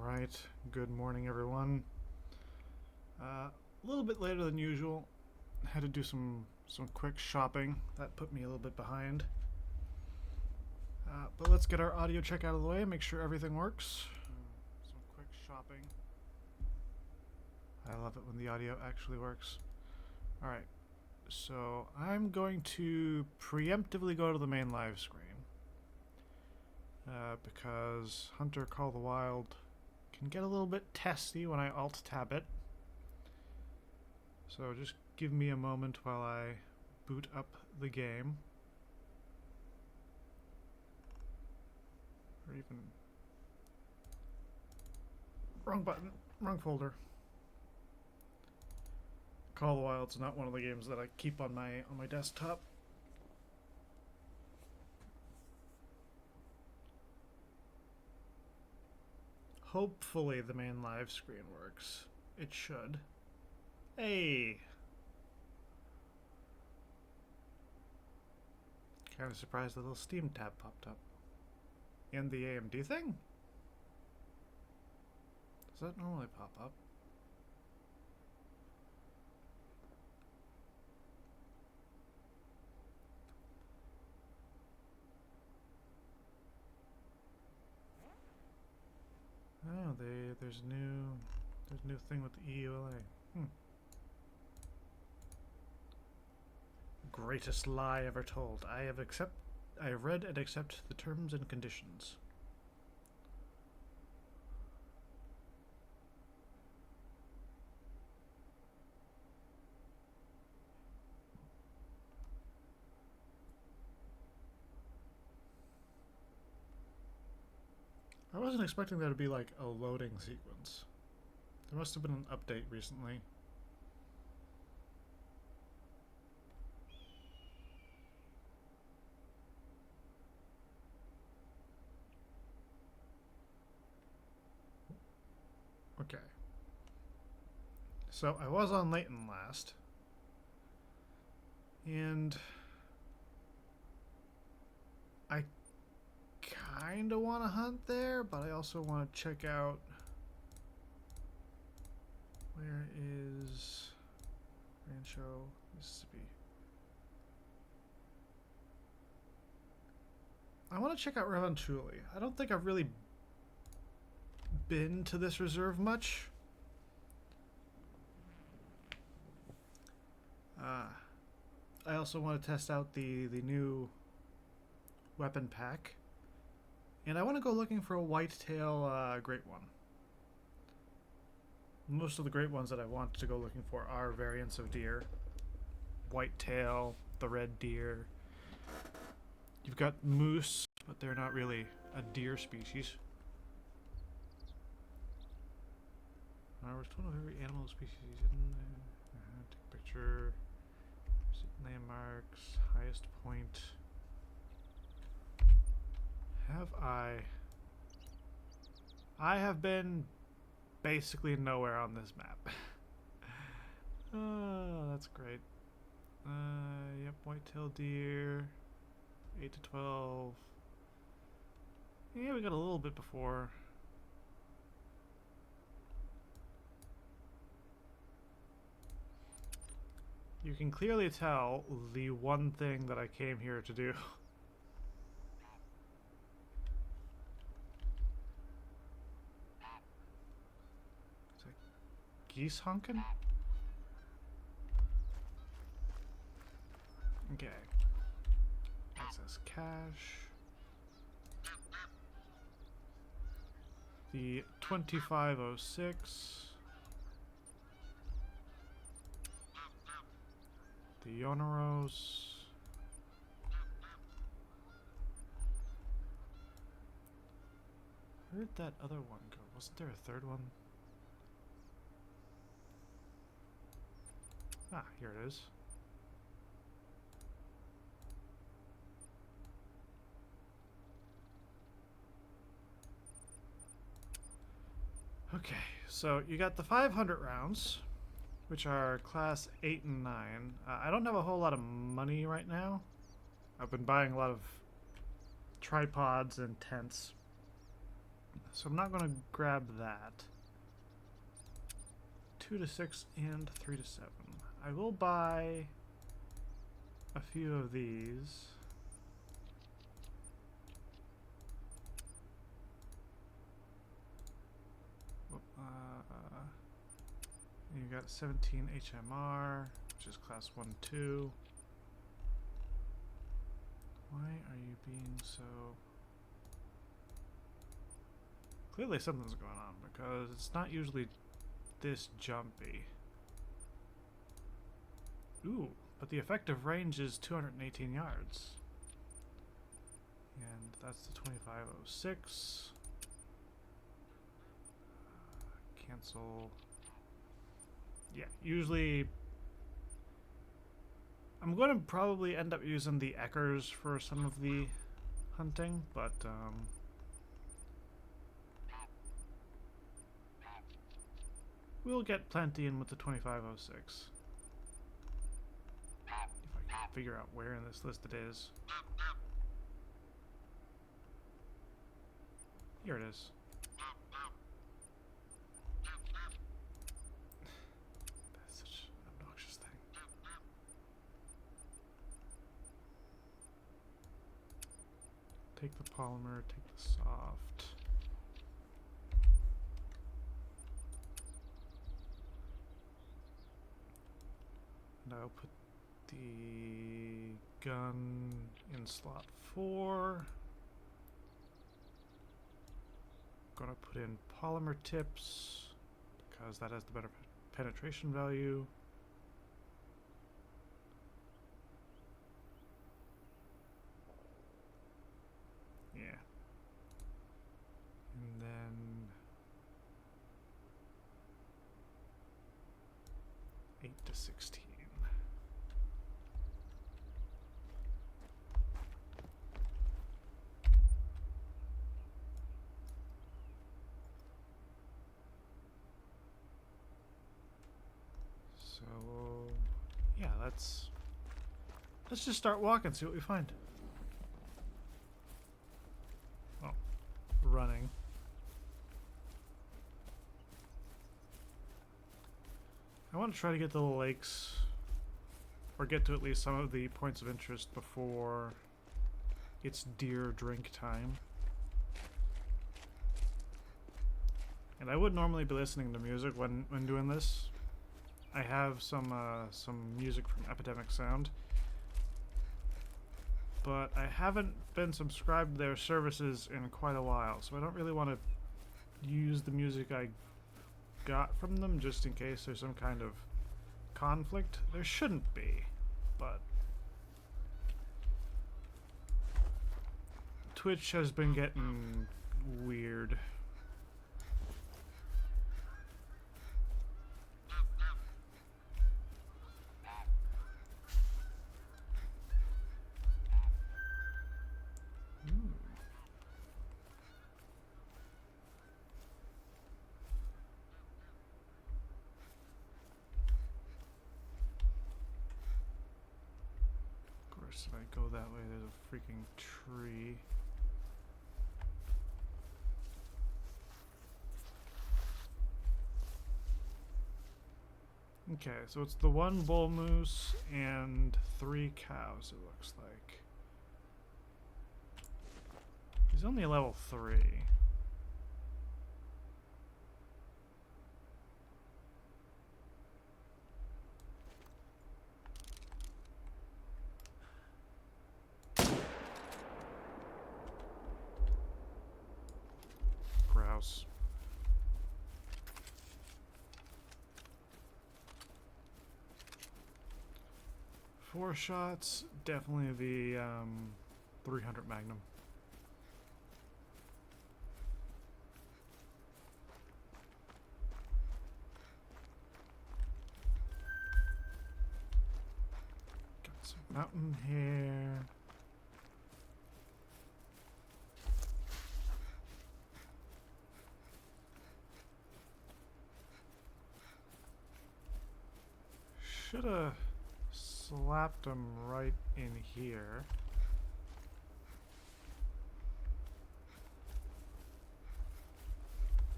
Alright, good morning everyone. A little bit later than usual. Had to do some quick shopping. That put me a little bit behind. But let's get our audio check out of the way and make sure everything works. Some quick shopping. I love it when the audio actually works. Alright, so I'm going to preemptively go to the main live screen. Because Hunter Call the Wild can get a little bit testy when I alt-tab it. So just give me a moment while I boot up the game. Or even... Wrong button. Wrong folder. Call the Wild's not one of the games that I keep on my desktop. Hopefully the main live screen works. It should. Hey! Kind of surprised the little Steam tab popped up. And the AMD thing? Does that normally pop up? Oh, there's new thing with the EULA. Greatest lie ever told. I have read and accept the terms and conditions. I wasn't expecting there to be like a loading sequence. There must have been an update recently. Okay. So I was on Layton last. And I kind of want to hunt there, but I also want to check out where is Rancho, Mississippi. I want to check out Revontuli. I don't think I've really been to this reserve much. I also want to test out the new weapon pack. And I want to go looking for a whitetail great one. Most of the great ones that I want to go looking for are variants of deer. Whitetail, the red deer. You've got moose, but they're not really a deer species. We're told of every animal species in there. Take a picture. Landmarks. Highest point. I have been basically nowhere on this map. Oh, that's great. Yep, whitetail deer. 8 to 12. Yeah, we got a little bit before. You can clearly tell the one thing that I came here to do. Is that geese honking? Okay. Access cache. The 2506. The Yoneros. Where did that other one go? Wasn't there a third one? Ah, here it is. Okay, so you got the 500 rounds, which are class 8 and 9. I don't have a whole lot of money right now. I've been buying a lot of tripods and tents. So I'm not going to grab that. 2 to 6 and 3 to 7. I will buy a few of these. You got 17 HMR, which is class 1, 2. Why are you being so... Clearly something's going on, because it's not usually this jumpy. Ooh, but the effective range is 218 yards. And that's the 2506. Cancel. Yeah, usually I'm going to probably end up using the Eckers for some of the hunting, but we'll get plenty in with the 2506. If I can figure out where in this list it is. Here it is. That's such an obnoxious thing. Take the polymer, take the soft. And I'll put the gun in slot 4. Gonna put in polymer tips because that has the better penetration value. Yeah. And then 8 to 16. So, yeah, let's just start walking, see what we find. Oh, running. I want to try to get to the lakes, or get to at least some of the points of interest before it's deer drink time. And I would normally be listening to music when doing this. I have some music from Epidemic Sound, but I haven't been subscribed to their services in quite a while, so I don't really want to use the music I got from them just in case there's some kind of conflict. There shouldn't be, but Twitch has been getting weird. If I go that way, there's a freaking tree. Okay, so it's the 1 bull moose and 3 cows, it looks like. He's only level 3. Grouse. Four shots, definitely the 300 Magnum. Got some mountain hare. Shoulda slapped him right in here.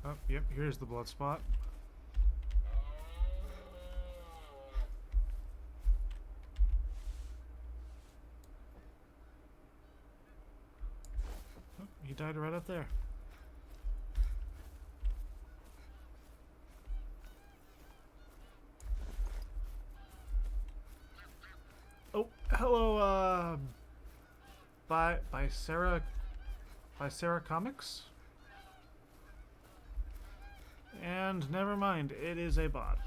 Oh, yep, here's the blood spot. Oh, he died right up there. Oh, hello, by Sarah Comics? And never mind, it is a bot.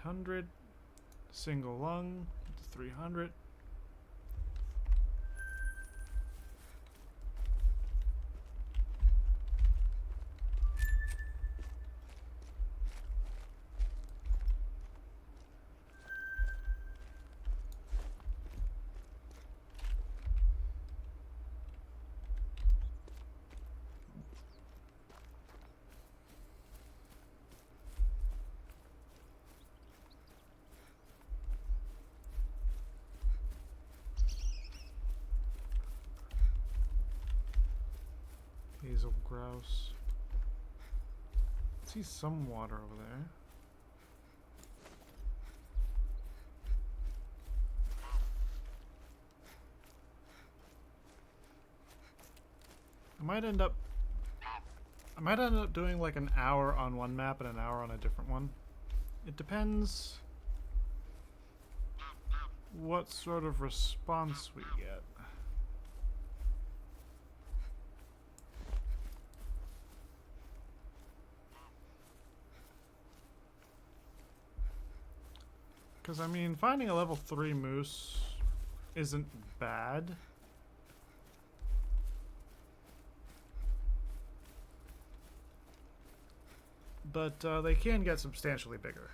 $800, single lung, 300. Hazel grouse. I see some water over there. I might end up doing like an hour on one map and an hour on a different one. It depends what sort of response we get. Because, I mean, finding a level 3 moose isn't bad. But they can get substantially bigger.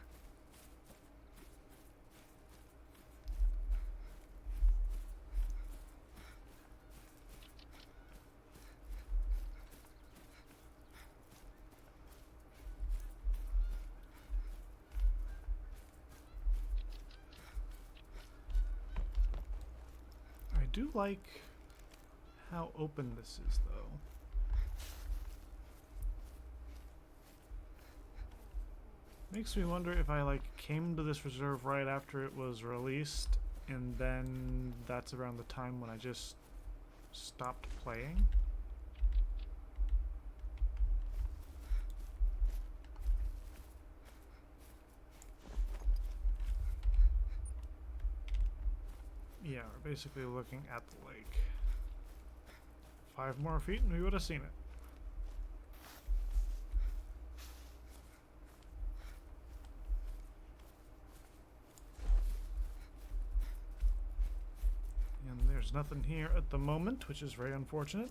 I do like how open this is, though. Makes me wonder if I like came to this reserve right after it was released, and then that's around the time when I just stopped playing. Yeah, we're basically looking at the lake. 5 more feet and we would have seen it. And there's nothing here at the moment, which is very unfortunate.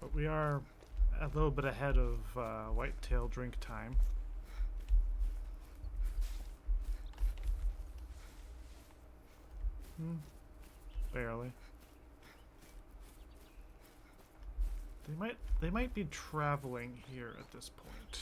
But we are a little bit ahead of whitetail drink time. Barely. They might be traveling here at this point.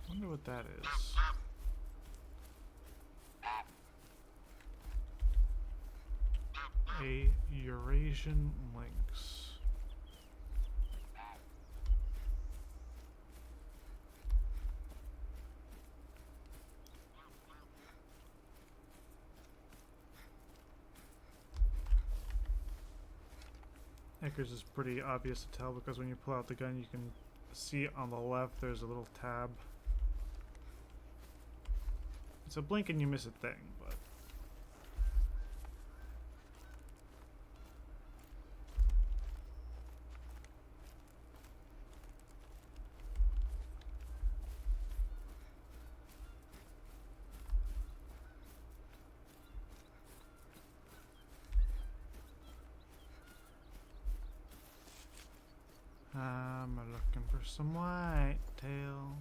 Wonder what that is. A Eurasian lynx. Eckers is pretty obvious to tell because when you pull out the gun you can see on the left there's a little tab. It's a blink and you miss it thing, but I'm looking for some whitetail.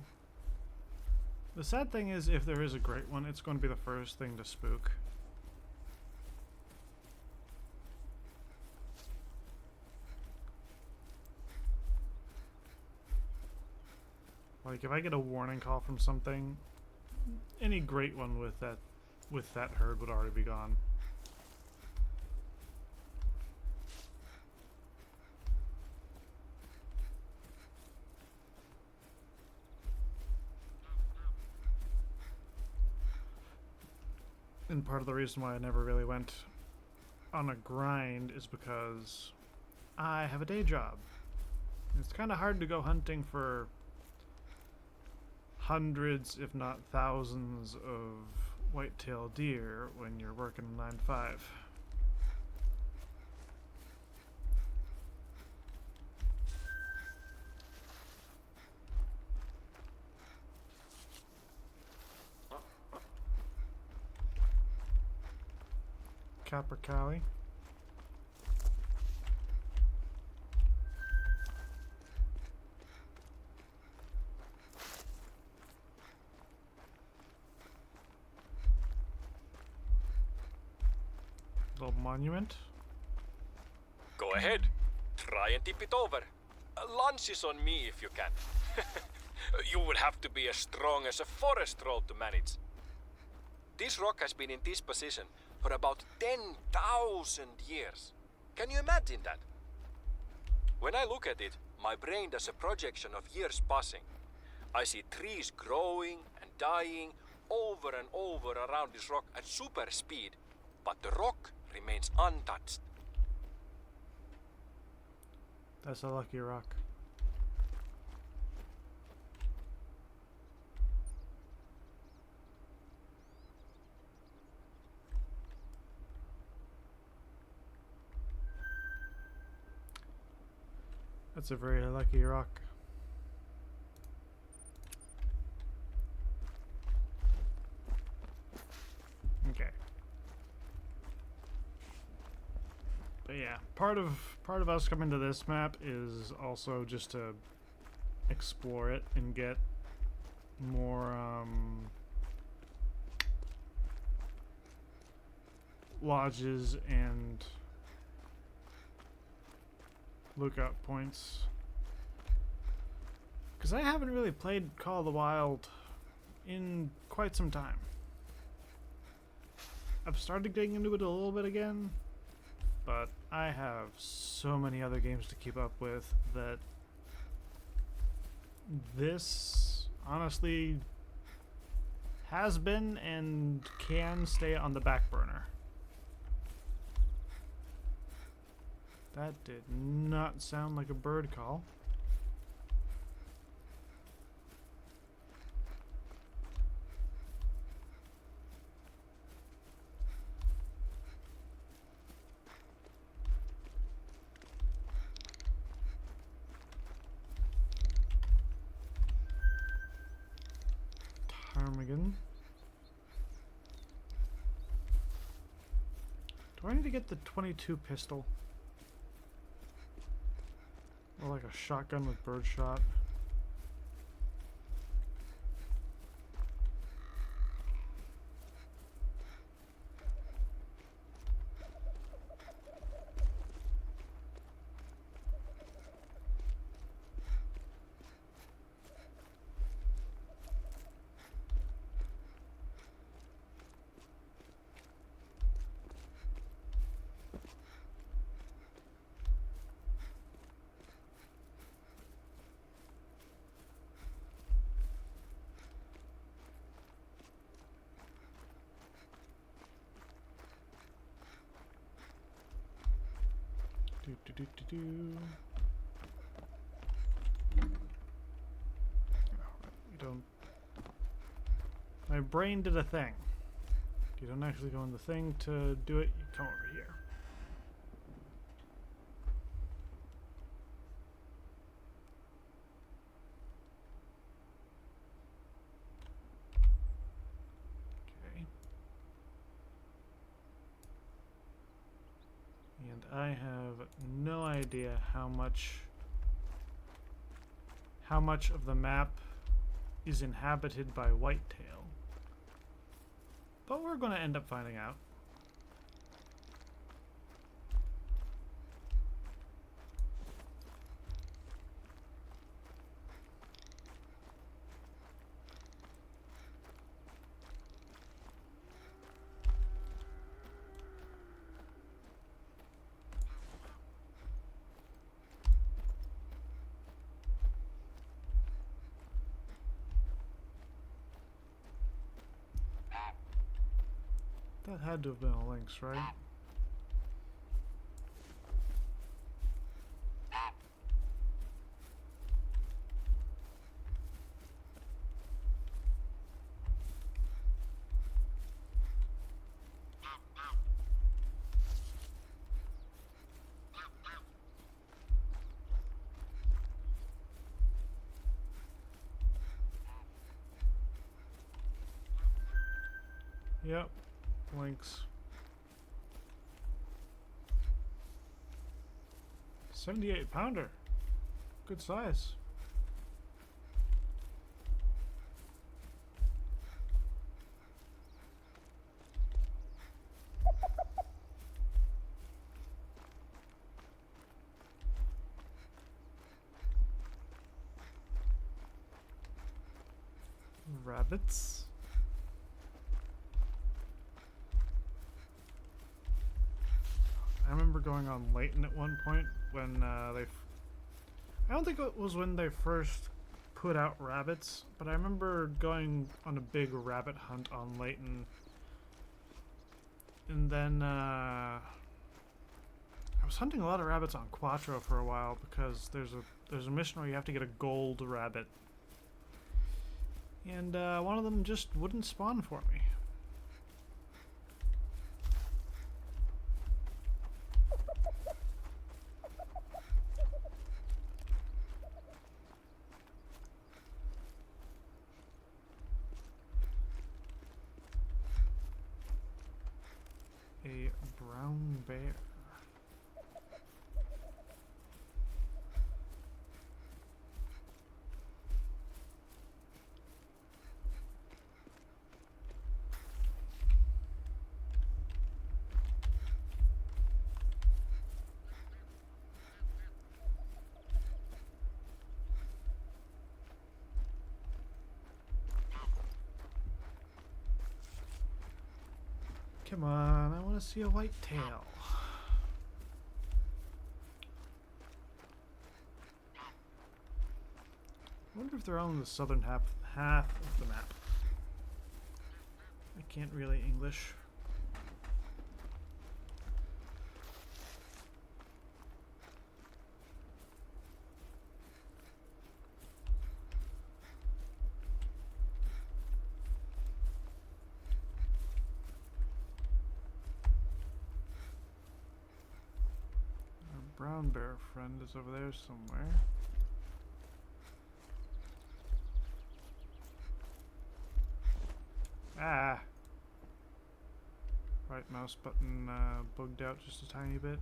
The sad thing is, if there is a great one, it's going to be the first thing to spook. Like, if I get a warning call from something, any great one with that herd would already be gone. And part of the reason why I never really went on a grind is because I have a day job. It's kind of hard to go hunting for hundreds, if not thousands, of whitetail deer when you're working 9 to 5. Capercaillie. Little monument. Go ahead. Try and tip it over. Lunch is on me if you can. You would have to be as strong as a forest troll to manage. This rock has been in this position for about 10,000 years. Can you imagine that? When I look at it, my brain does a projection of years passing. I see trees growing and dying over and over around this rock at super speed, but the rock remains untouched. That's a lucky rock. That's a very lucky rock. Okay. But yeah, part of us coming to this map is also just to explore it and get more lodges and lookout points, because I haven't really played Call of the Wild in quite some time. I've started getting into it a little bit again, but I have so many other games to keep up with that this honestly has been and can stay on the back burner. That did not sound like a bird call. Ptarmigan. Do I need to get the 22 pistol? Or like a shotgun with birdshot? You don't. My brain did a thing. You don't actually go in the thing to do it, you come over here. Okay. And I have no idea how much how much of the map is inhabited by whitetail. But we're going to end up finding out. That had to have been a lynx, right? Yep, lynx. 78 pounder. Good size. Rabbits. I remember going on Layton at one point when I don't think it was when they first put out rabbits, but I remember going on a big rabbit hunt on Layton. And then I was hunting a lot of rabbits on Quattro for a while because there's a mission where you have to get a gold rabbit. And one of them just wouldn't spawn for me. A brown bear. Come on, I want to see a whitetail. I wonder if they're on the southern half of the map. I can't really English. Brown bear friend is over there somewhere. Ah! Right mouse button bugged out just a tiny bit.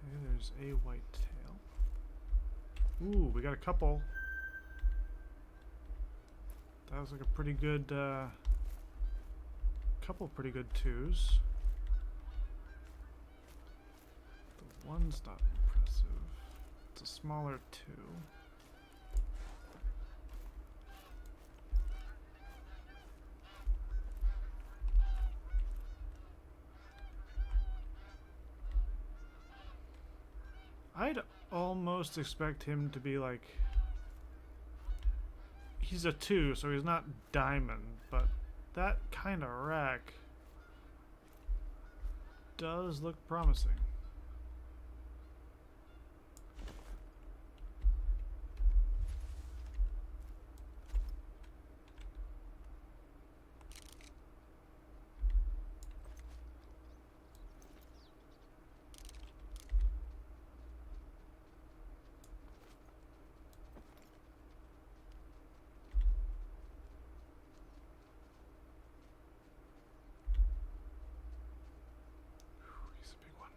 Okay, there's a whitetail. Ooh, we got a couple. That was like a pretty good, couple pretty good twos. One's not impressive. It's a smaller two. I'd almost expect him to be like... He's a 2, so he's not diamond, but that kind of rack does look promising. He's a big one.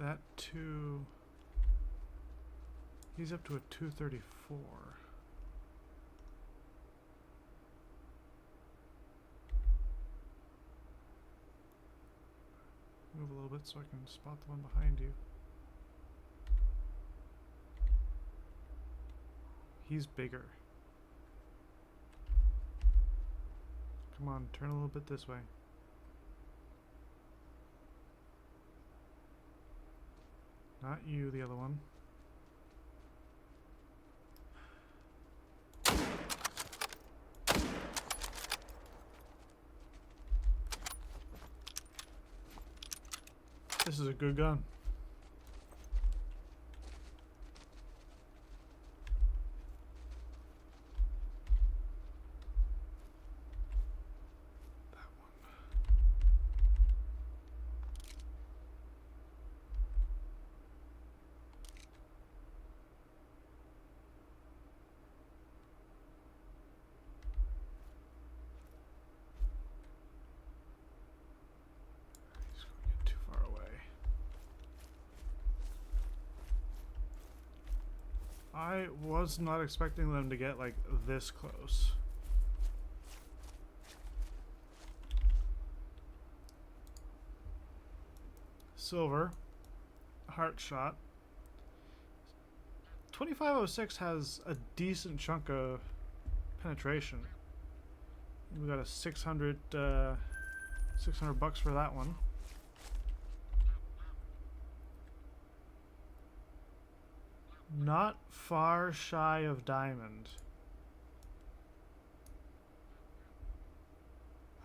that to... He's up to a 234. Move a little bit so I can spot the one behind you. He's bigger. Come on, turn a little bit this way. Not you, the other one. This is a good gun. That one. He's going to get too far away. I was not expecting them to get like this close. Silver, heart shot. 2506 has a decent chunk of penetration. We got a 600 bucks for that one. Not far shy of diamond.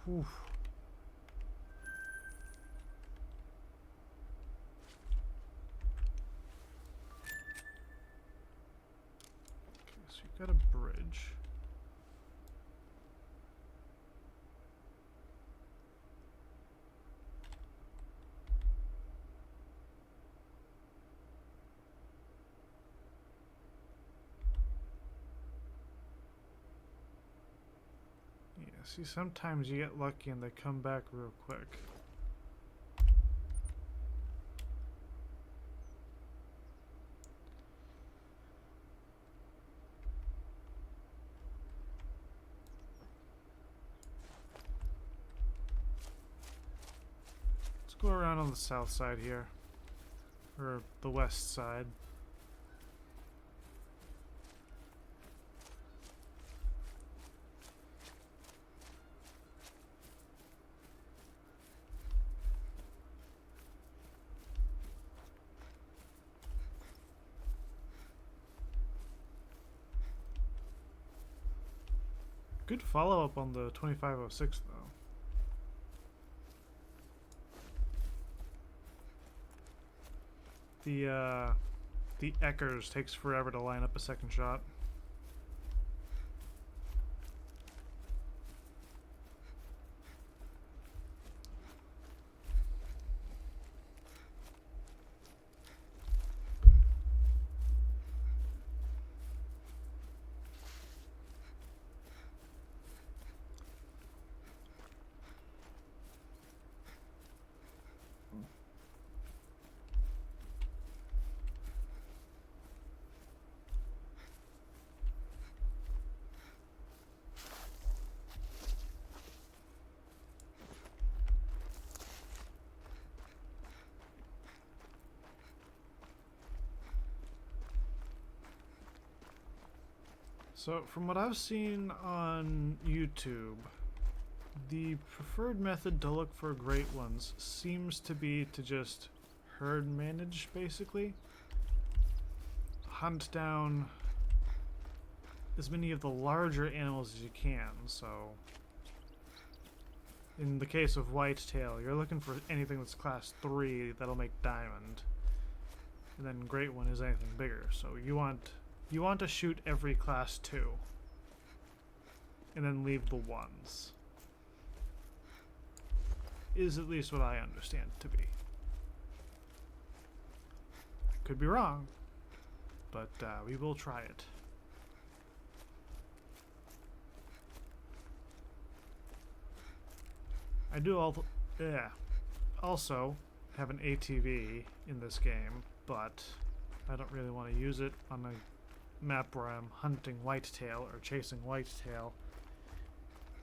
Whew. Okay, so you've got a bridge. See, sometimes you get lucky and they come back real quick. Let's go around on the south side here, or the west side. Good follow-up on the 2506 though. The Eckers takes forever to line up a second shot. So, from what I've seen on YouTube, the preferred method to look for great ones seems to be to just herd manage, basically. Hunt down as many of the larger animals as you can, so... In the case of whitetail, you're looking for anything that's class 3 that'll make diamond. And then great one is anything bigger, so you want to shoot every class 2 and then leave the ones, is at least what I understand to be. Could be wrong, but we will try it. I do also have an ATV in this game, but I don't really want to use it on a map where I'm hunting whitetail or chasing whitetail,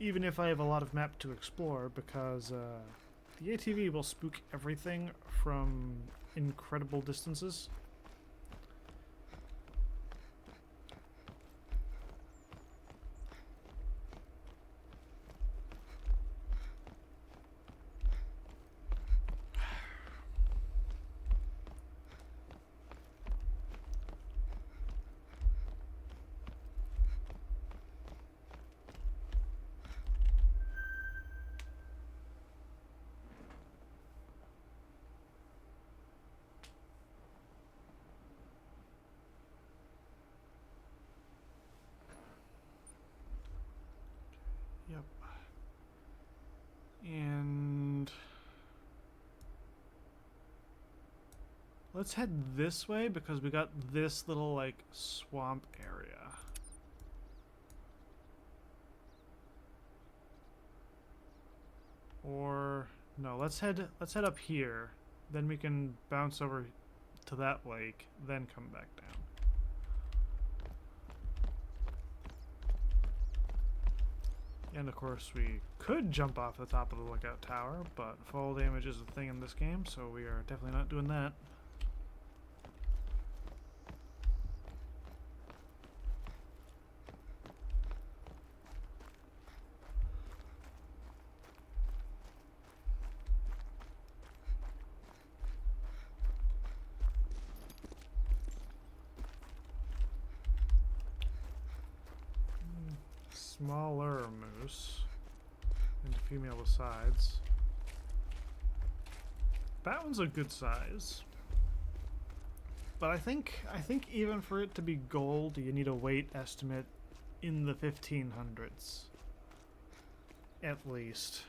even if I have a lot of map to explore, because the ATV will spook everything from incredible distances. Yep. And let's head this way because we got this little like swamp area. Or no, let's head up here. Then we can bounce over to that lake, then come back down. And of course we could jump off the top of the lookout tower, but fall damage is a thing in this game, so we are definitely not doing that. Smaller moose and female besides. That one's a good size. But I think even for it to be gold, you need a weight estimate in the 1500s. At least.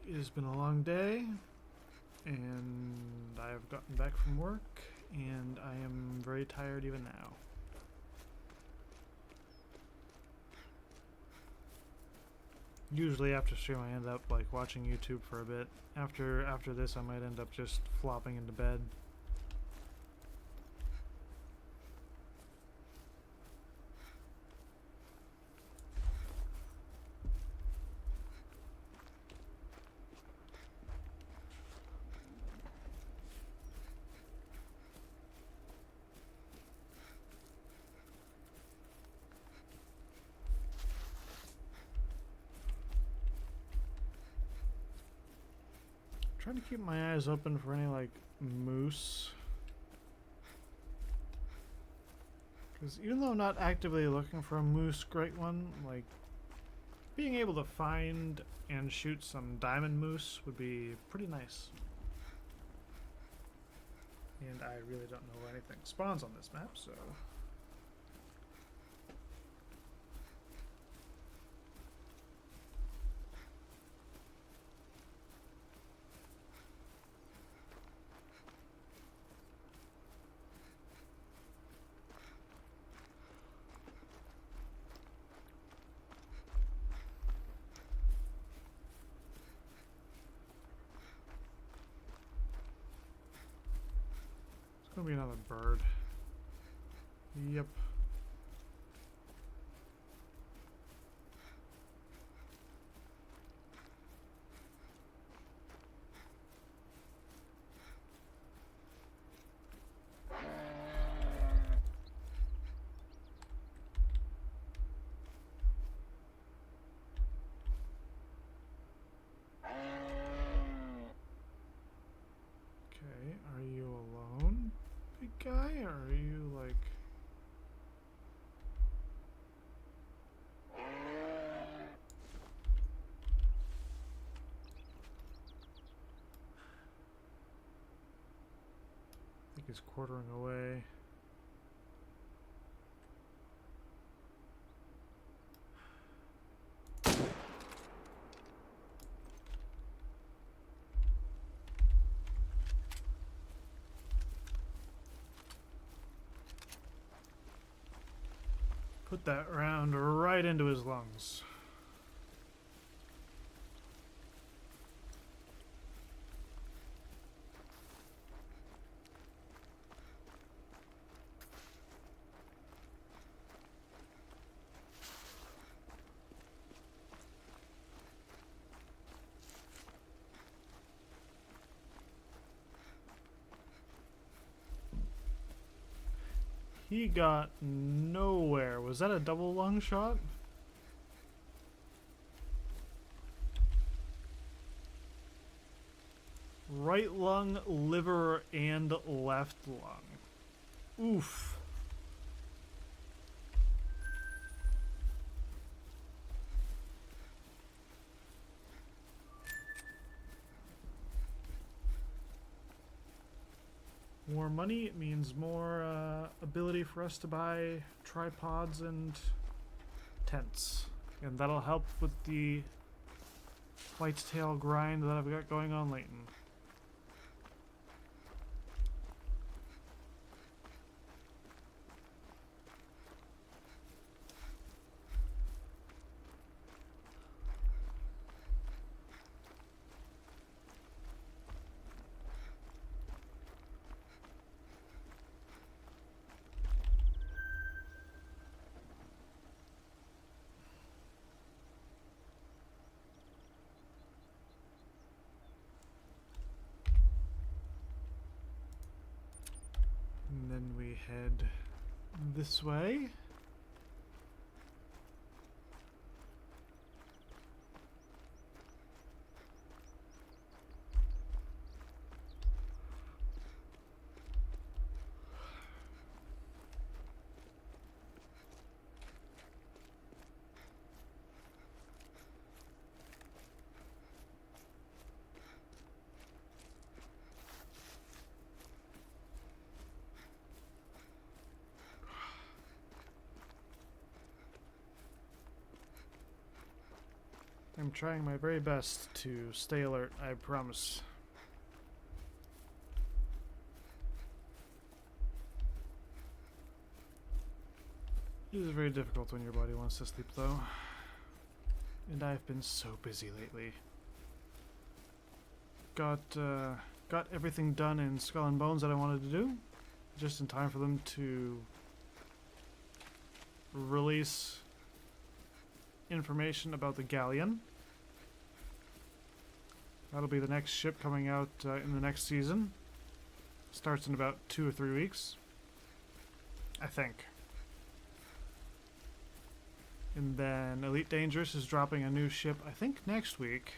It has been a long day, and I have gotten back from work, and I am very tired even now. Usually after stream I end up like watching YouTube for a bit. After this I might end up just flopping into bed. Trying to keep my eyes open for any like moose, because even though I'm not actively looking for a moose great one, like being able to find and shoot some diamond moose would be pretty nice. And I really don't know where anything spawns on this map, so gonna be another bird. Yep. Okay, are you alone, big guy, or are you like... I think he's quartering away. Put that round right into his lungs. He got nowhere. Was that a double lung shot? Right lung, liver, and left lung. Oof. More money means more ability for us to buy tripods and tents. And that'll help with the whitetail grind that I've got going on Layton. And then we head this way. I'm trying my very best to stay alert, I promise. It is very difficult when your body wants to sleep, though. And I've been so busy lately. Got everything done in Skull and Bones that I wanted to do, just in time for them to release information about the Galleon. That'll be the next ship coming out in the next season. Starts in about 2 or 3 weeks, I think. And then Elite Dangerous is dropping a new ship, I think next week.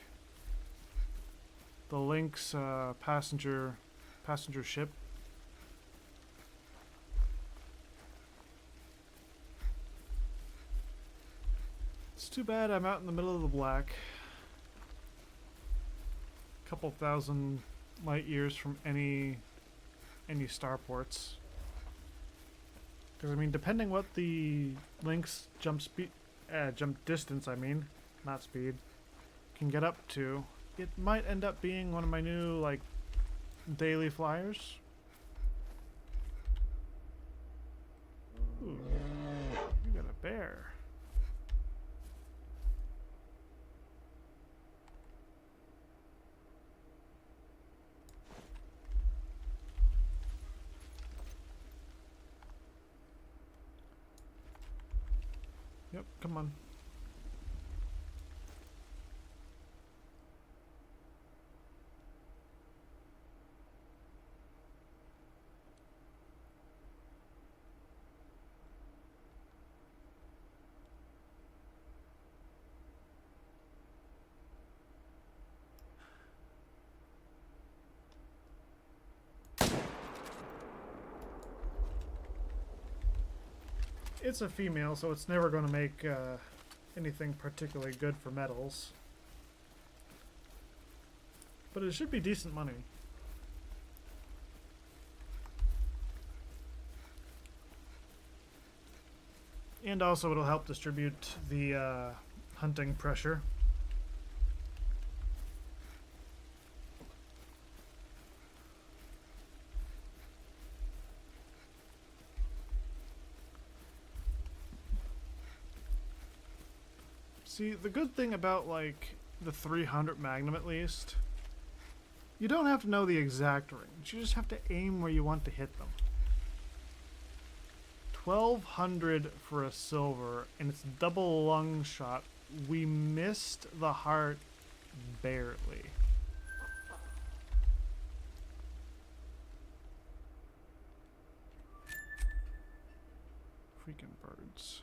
The Lynx passenger ship. It's too bad I'm out in the middle of the black. Couple thousand light years from any starports. Because I mean, depending what the Lynx jump distance, I mean, not speed, can get up to, it might end up being one of my new like daily flyers. Ooh, you got a bear. Yep, come on. It's a female, so it's never going to make anything particularly good for metals. But it should be decent money. And also it'll help distribute the hunting pressure. See, the good thing about, like, the 300 Magnum at least, you don't have to know the exact range. You just have to aim where you want to hit them. 1200 for a silver, and it's double lung shot. We missed the heart barely. Freaking birds.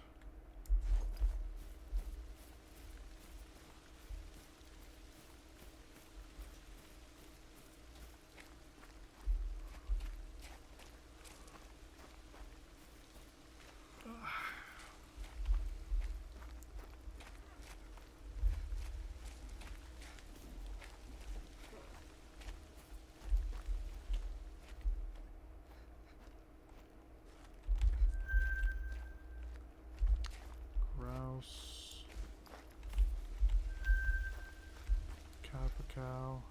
Grouse. Capicow.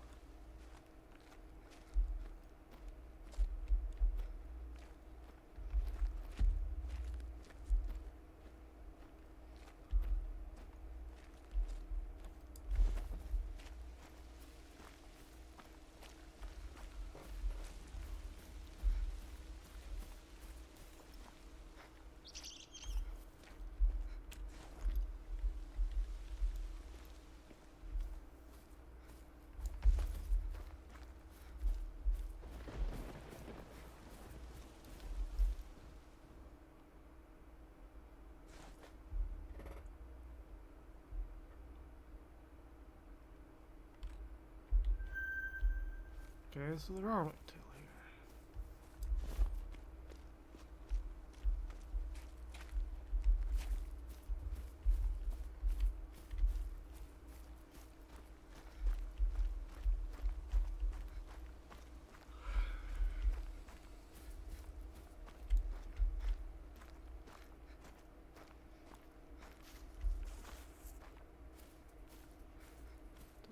Okay, so there are whitetail here.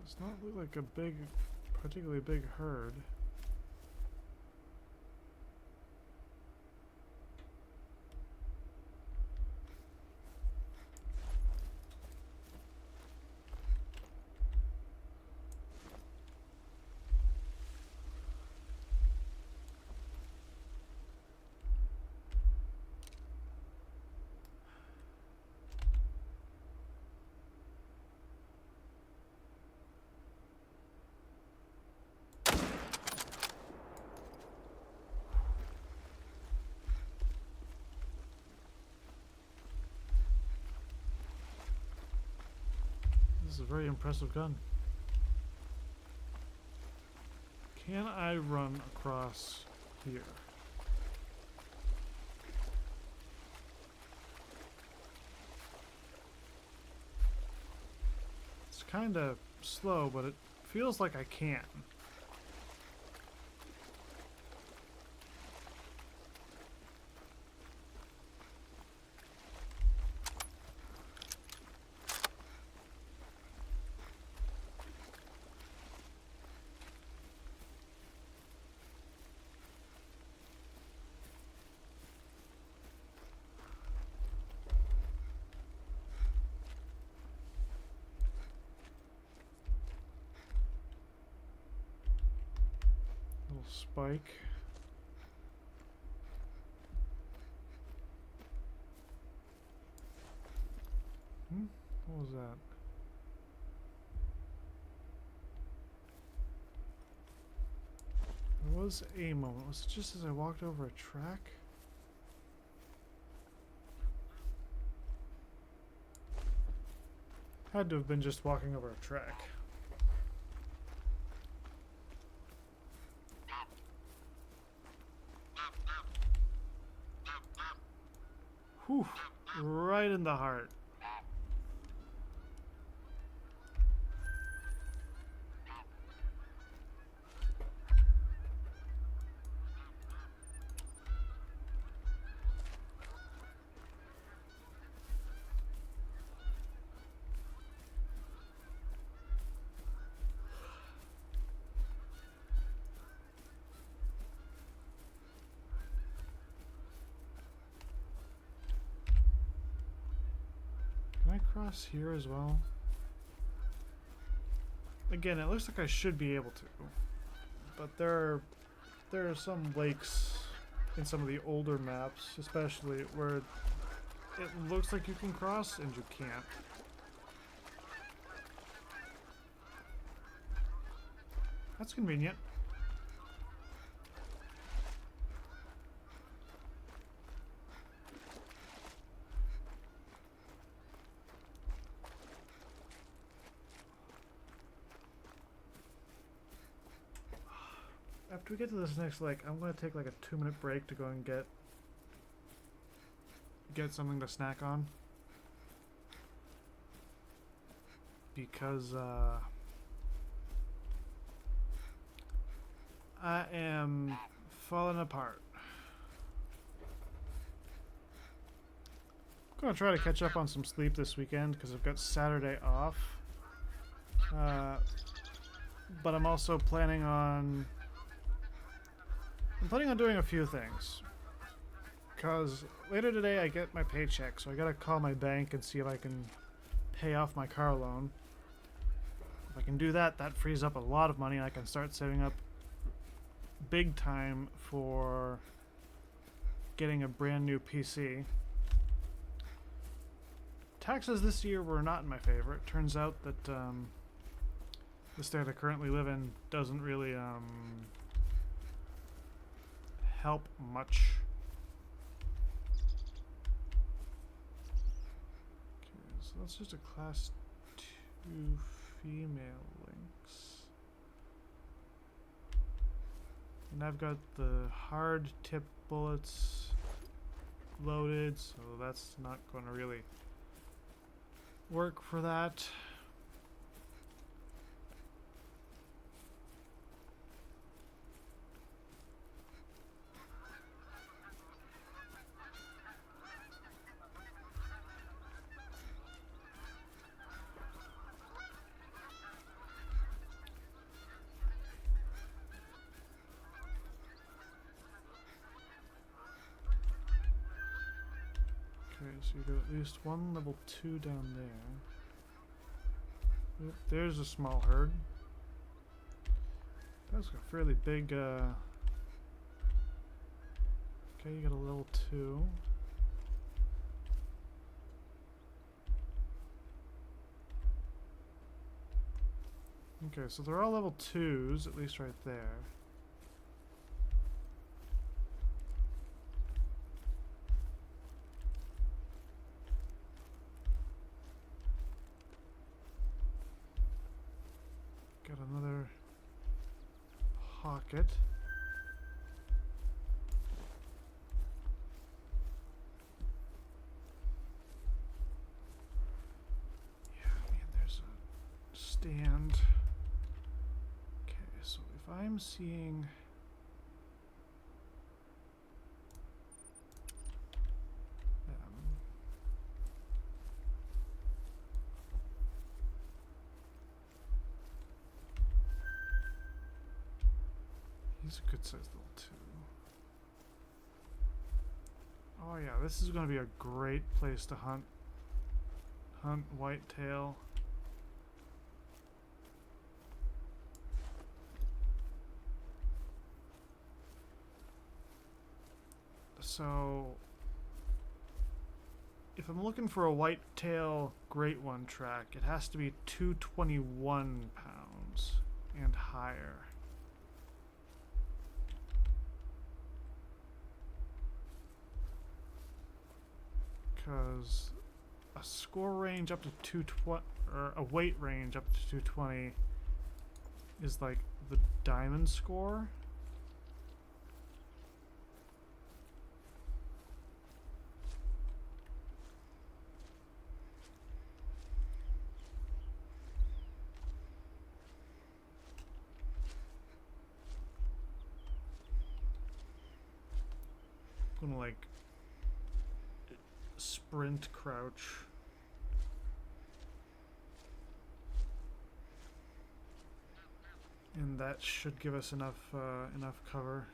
Does not look like a particularly big herd. This is a very impressive gun. Can I run across here? It's kind of slow, but it feels like I can. Spike. What was that? There was a moment. Was it just as I walked over a track? Had to have been just walking over a track. Whew, right in the heart. cross here as well? Again, it looks like I should be able to, but there are some lakes in some of the older maps, especially where it looks like you can cross and you can't. That's convenient. After we get to this next lake, I'm going to take like a 2-minute break to go and get something to snack on. Because I am falling apart. I'm going to try to catch up on some sleep this weekend because I've got Saturday off. But I'm also planning on doing a few things. Because later today I get my paycheck, so I gotta call my bank and see if I can pay off my car loan. If I can do that, that frees up a lot of money and I can start saving up big time for getting a brand new PC. Taxes this year were not in my favor. It turns out that the state I currently live in doesn't really help much. Okay, so that's just a class 2 female lynx. And I've got the hard tip bullets loaded, so that's not going to really work for that. Okay, so you got at least one level 2 down there. Oop, there's a small herd. That's a fairly big, okay, you got a level 2. Okay, so they're all level 2s, at least right there. Got another pocket. Yeah, I mean, there's a stand. Okay, so if I'm seeing them, he's a good sized little 2. Oh yeah, this is going to be a great place to hunt whitetail. So if I'm looking for a whitetail great one track, it has to be 221 pounds and higher. Because a score range up to 220, or a weight range up to 220 is like the diamond score. I'm gonna like sprint crouch. And that should give us enough cover.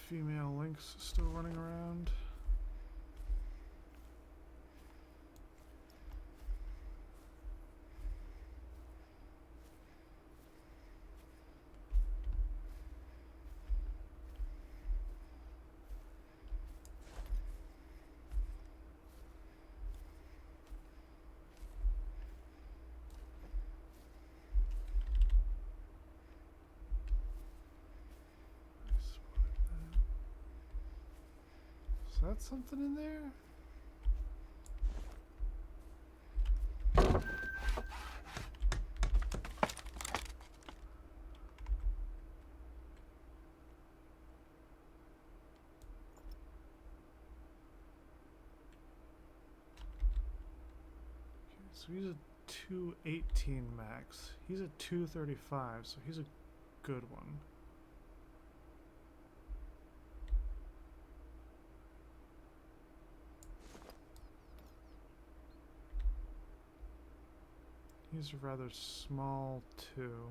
female lynx still running around. Is that something in there? So he's a 218 max. He's a 235, so he's a good one. He's rather small too.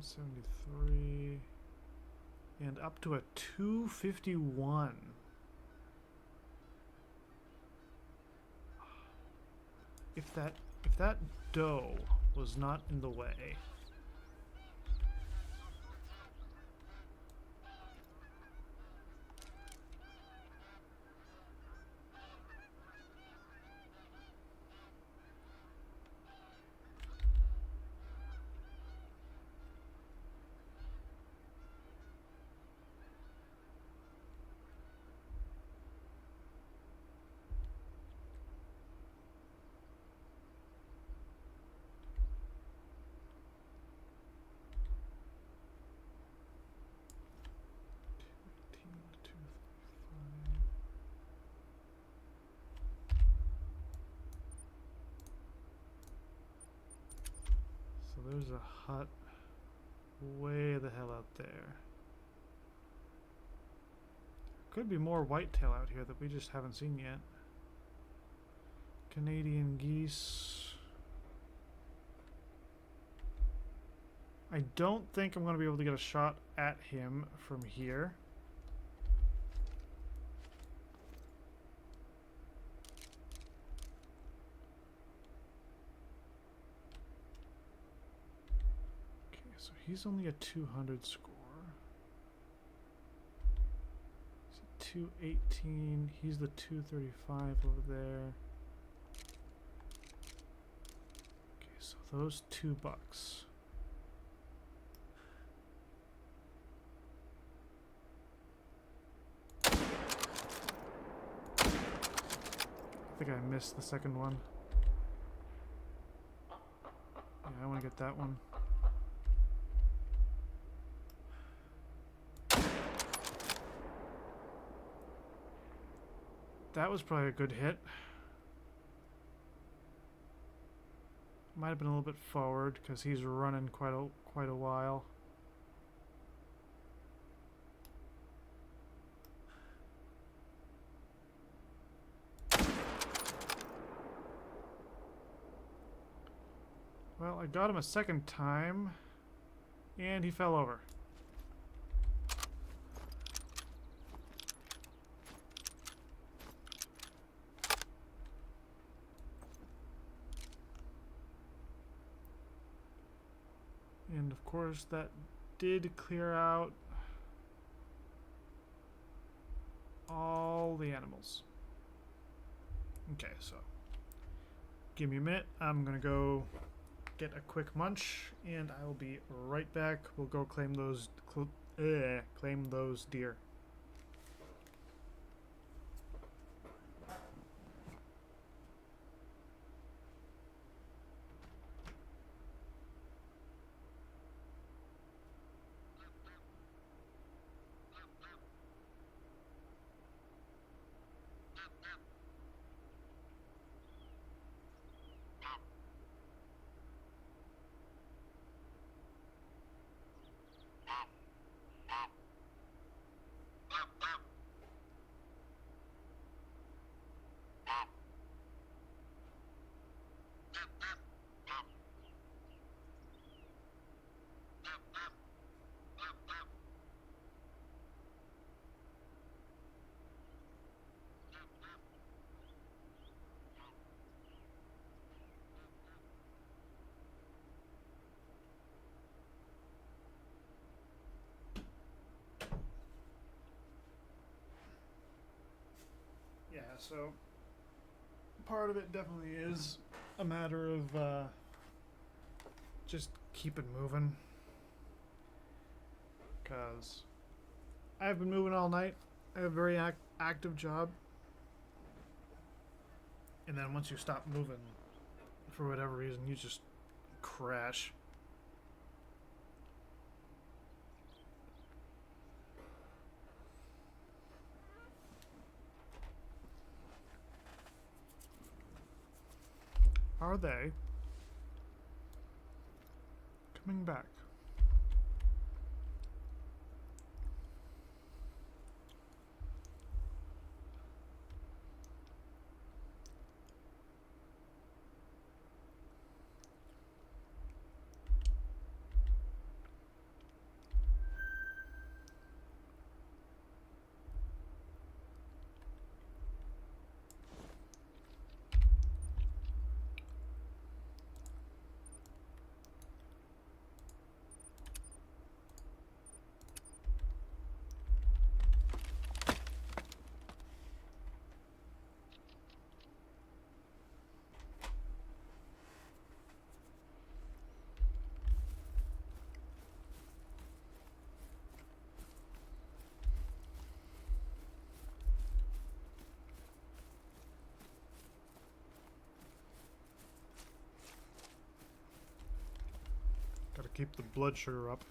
$173 and up to a 251. If that doe was not in the way. So there's a hut way the hell out there. Could be more whitetail out here that we just haven't seen yet. Canadian geese. I don't think I'm going to be able to get a shot at him from here. Okay, so he's only a 200 score. He's a 218. He's the 235 over there. Okay, so those $2. I think I missed the second one. Yeah, I want to get that one. That was probably a good hit. Might have been a little bit forward because he's running quite a while. Well, I got him a second time, and he fell over. And of course, that did clear out all the animals. Okay, so give me a minute. I'm gonna go get a quick munch, and I will be right back. We'll go claim those deer. Yeah, so part of it definitely is a matter of just keep it moving. Because I've been moving all night. I have a very active job. And then once you stop moving, for whatever reason, you just crash. Are they coming back? Gotta keep the blood sugar up.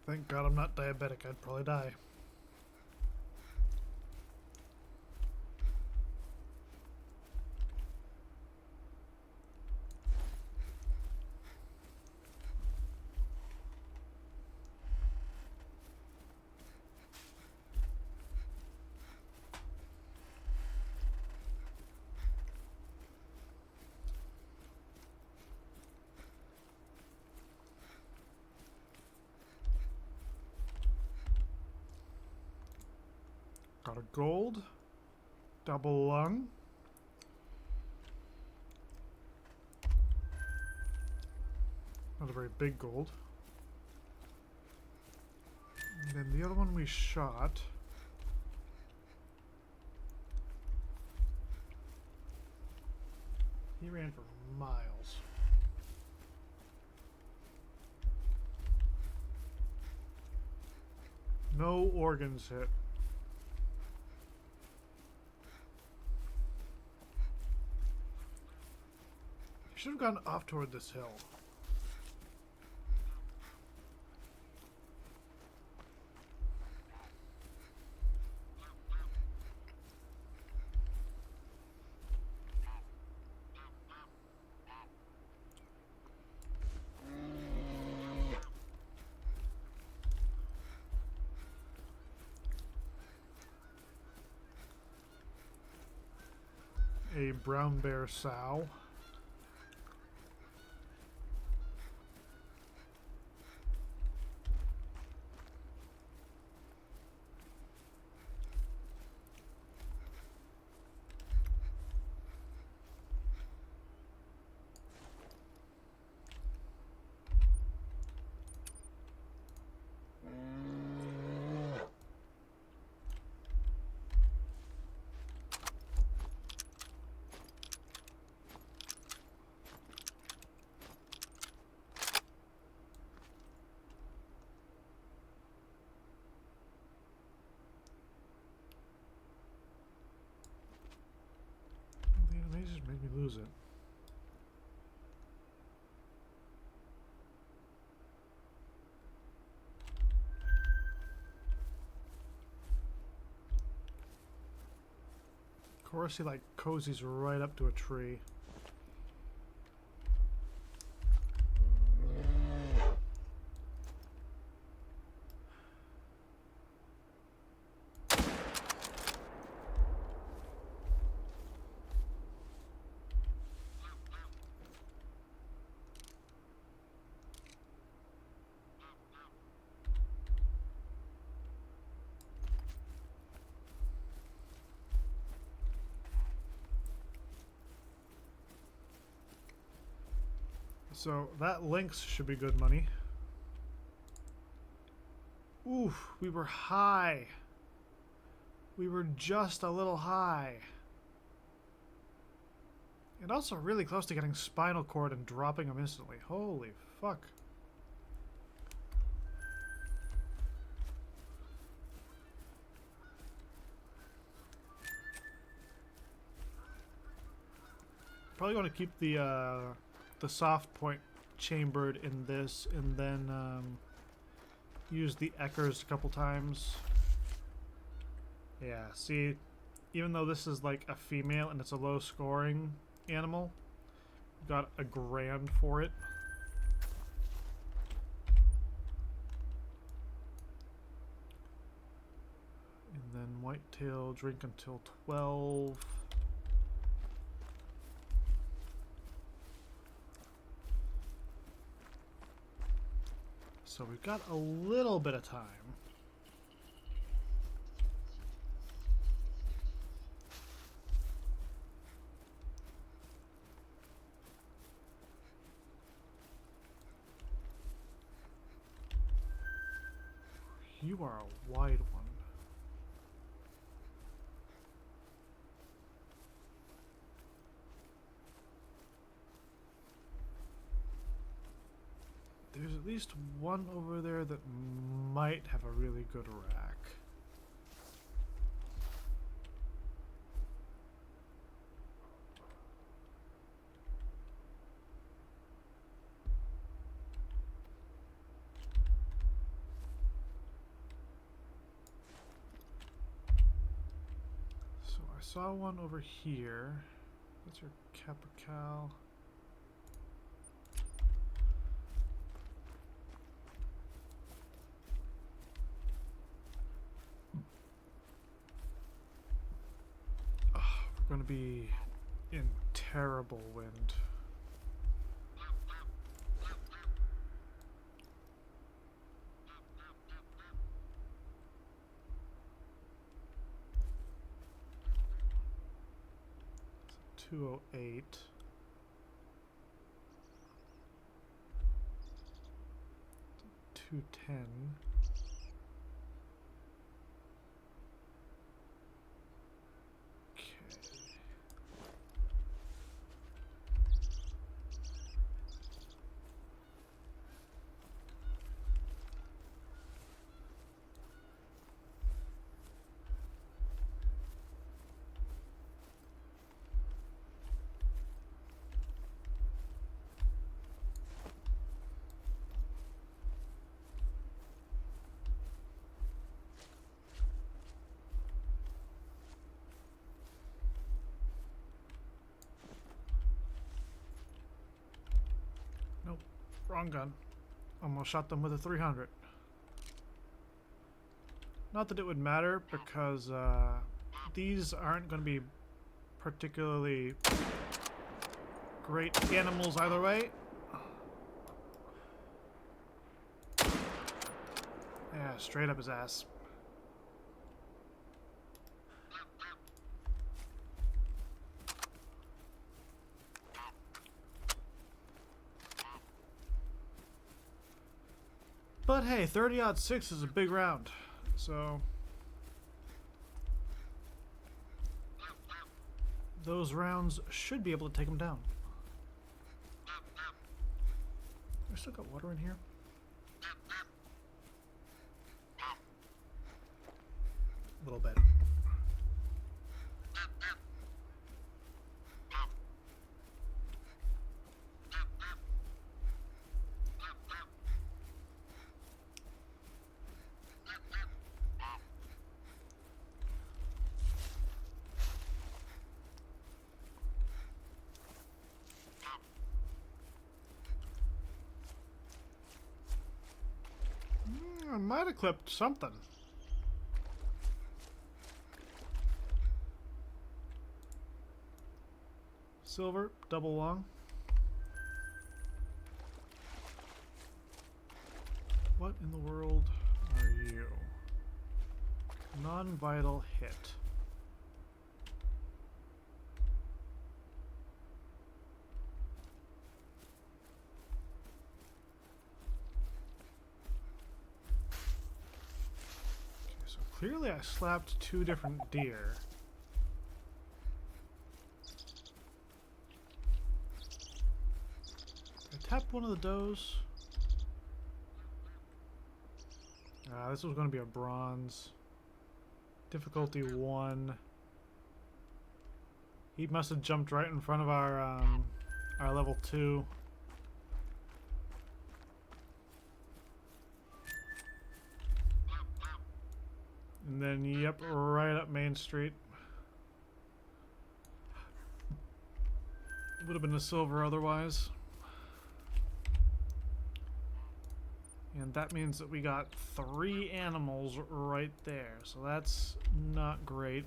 Thank God I'm not diabetic. I'd probably die. Got a gold. Double lung. Not a very big gold. And then the other one we shot. He ran for miles. No organs hit. Should have gone off toward this hill. A brown bear sow. The animation made me lose it. Of course, he like cozies right up to a tree. So that lynx should be good money. Oof, we were high. We were just a little high. And also really close to getting spinal cord and dropping him instantly. Holy fuck. Probably want to keep the soft point chambered in this, and then use the echoes a couple times. Yeah, see, even though this is like a female and it's a low scoring animal, got a grand for it. And then whitetail, drink until 12. So we've got a little bit of time. You are a wide one. There's at least one over there that might have a really good rack. So I saw one over here. That's your capical. Going to be in terrible wind. So 208. 210. Nope, wrong gun. Almost shot them with a 300. Not that it would matter, because these aren't going to be particularly great animals either way. Yeah, straight up his ass. But hey, 30-06 is a big round, so those rounds should be able to take them down. I still got water in here. A little bit. I might have clipped something. Silver, double long. What in the world are you? Non-vital hit. Clearly I slapped 2 different deer. Did I tap one of the does? This was going to be a bronze. Difficulty 1. He must have jumped right in front of our level 2. And then, yep, right up Main Street. Would have been a silver otherwise. And that means that we got 3 animals right there. So that's not great.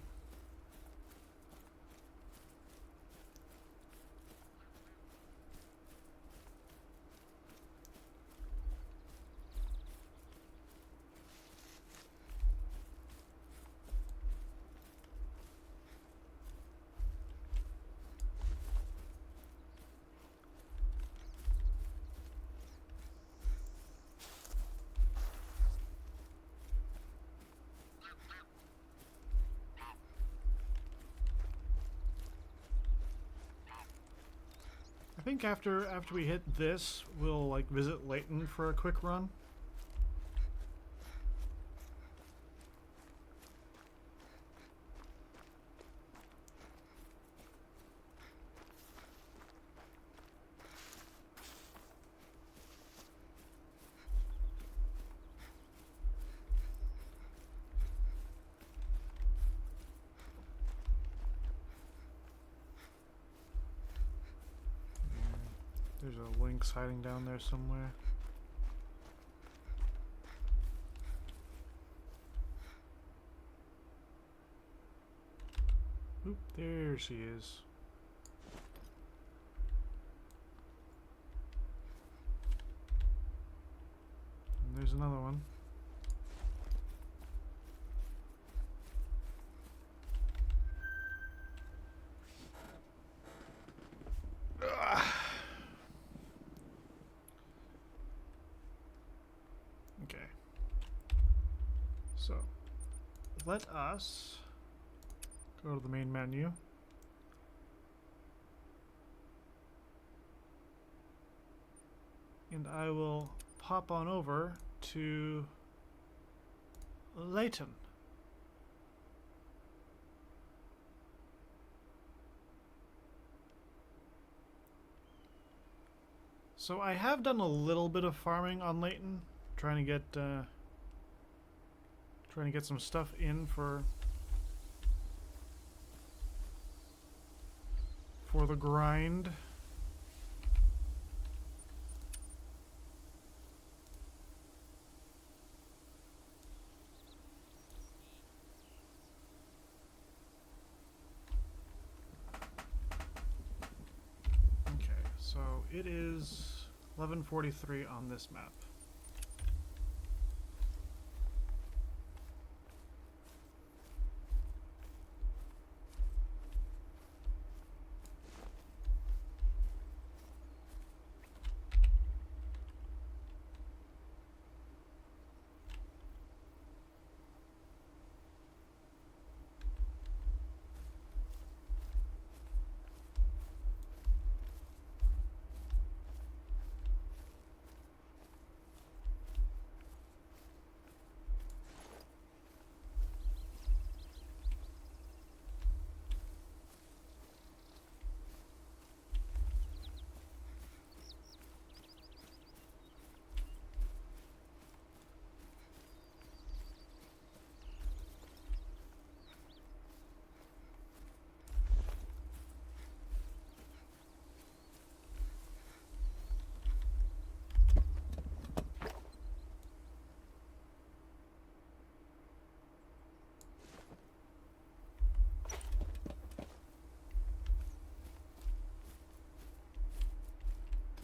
I think after we hit this, we'll like visit Layton for a quick run. There's a lynx hiding down there somewhere. Oop, there she is. And there's another one. Okay. So, let us go to the main menu. And I will pop on over to Layton. So I have done a little bit of farming on Layton, trying to get some stuff in for the grind. Okay, so it is 11:43 on this map.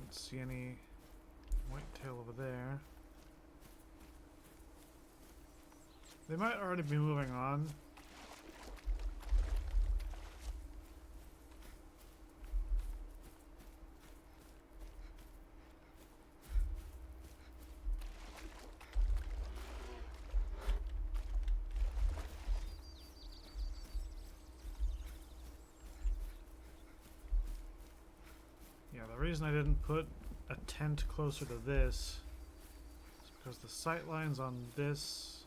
See any whitetail over there. They might already be moving on. the reason I didn't put a tent closer to this is because the sight lines on this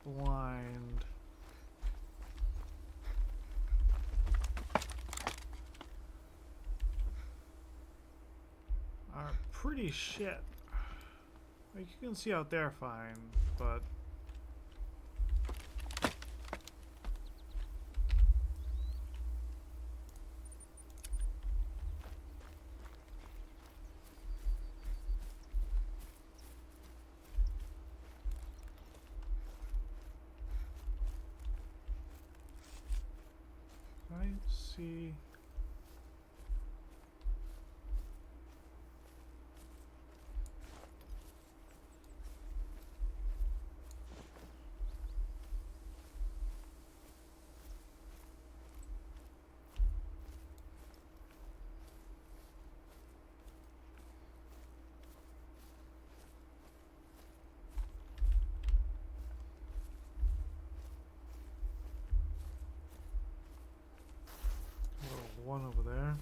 blind are pretty shit. Like, you can see out there fine, but I see. One over there.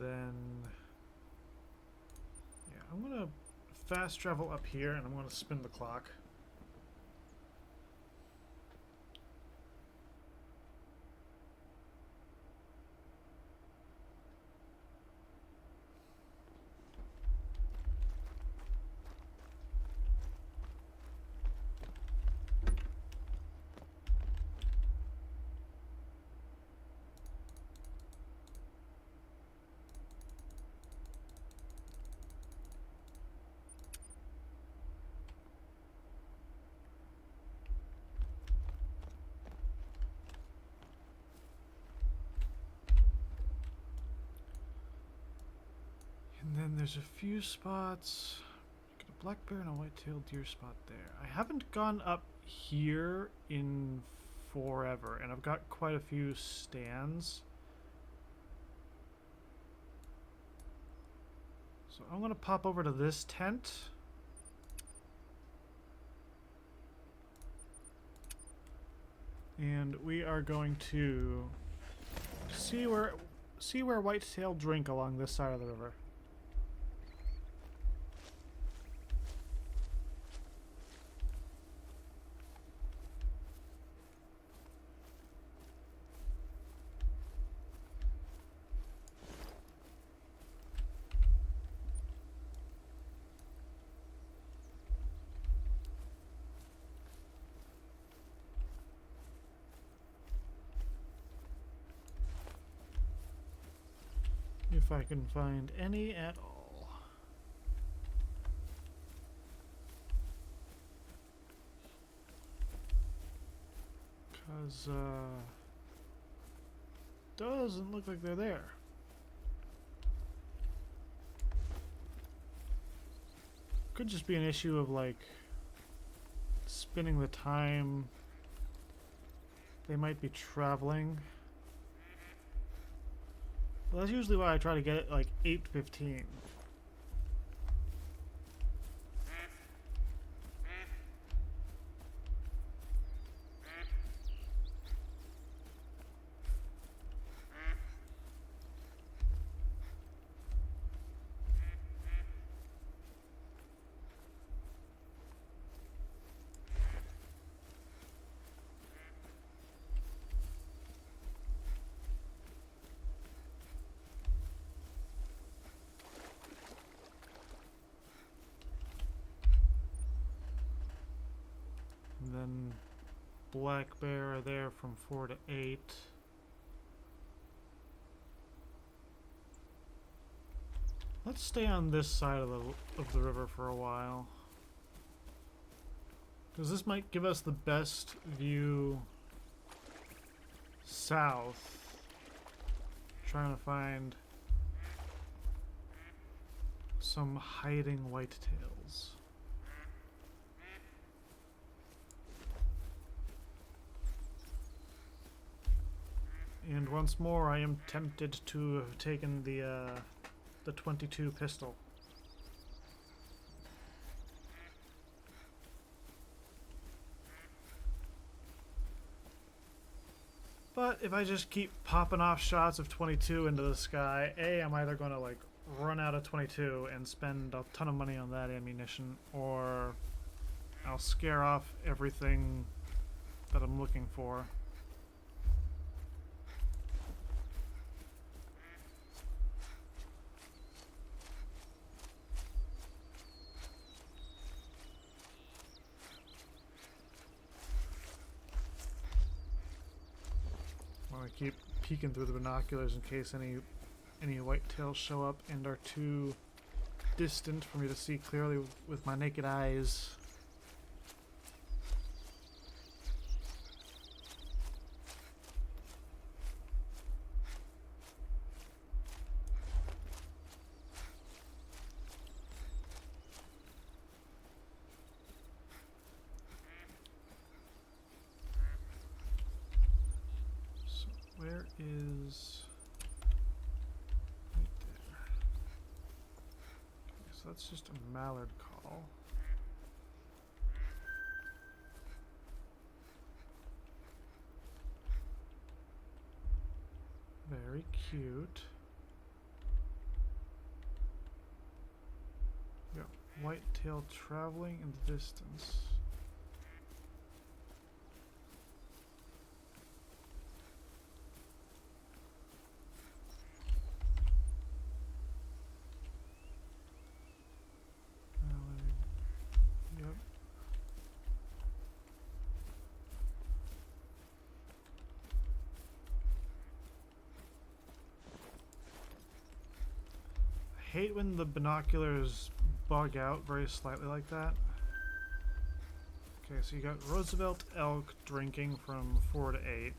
Then, yeah, I'm gonna fast travel up here and I'm gonna spin the clock. And then there's a few spots. Got a black bear and a white-tailed deer spot there. I haven't gone up here in forever, and I've got quite a few stands. So I'm gonna pop over to this tent. And we are going to see where whitetail drink along this side of the river. If I can find any at all. Because, doesn't look like they're there. Could just be an issue of, like, spinning the time. They might be traveling. Well, that's usually why I try to get it like 8:15. And then black bear are there from 4 to 8. Let's stay on this side of the river for a while. Because this might give us the best view south. Trying to find some hiding whitetails. And once more, I am tempted to have taken the 22 pistol. But if I just keep popping off shots of 22 into the sky, I'm either going to like run out of 22 and spend a ton of money on that ammunition, or I'll scare off everything that I'm looking for. I keep peeking through the binoculars in case any whitetails show up and are too distant for me to see clearly with my naked eyes. Where is... right there. Okay, so that's just a mallard call. Very cute. Yeah, whitetail traveling in the distance. Yep. I hate when the binoculars bug out very slightly like that. Okay, so you got Roosevelt elk drinking from 4 to 8.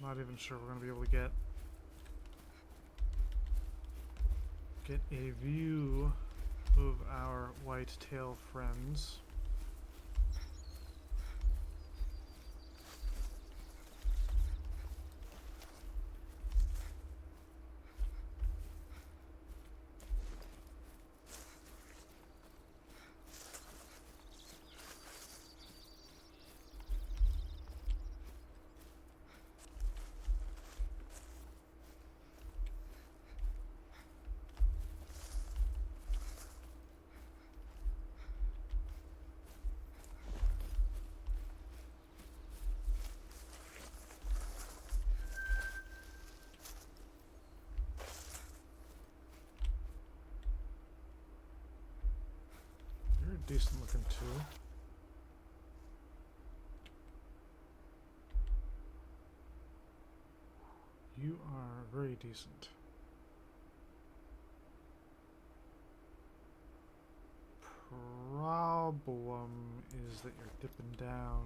Not even sure we're going to be able to get a view of our whitetail friends. You're decent looking too. You are very decent. Problem is that you're dipping down.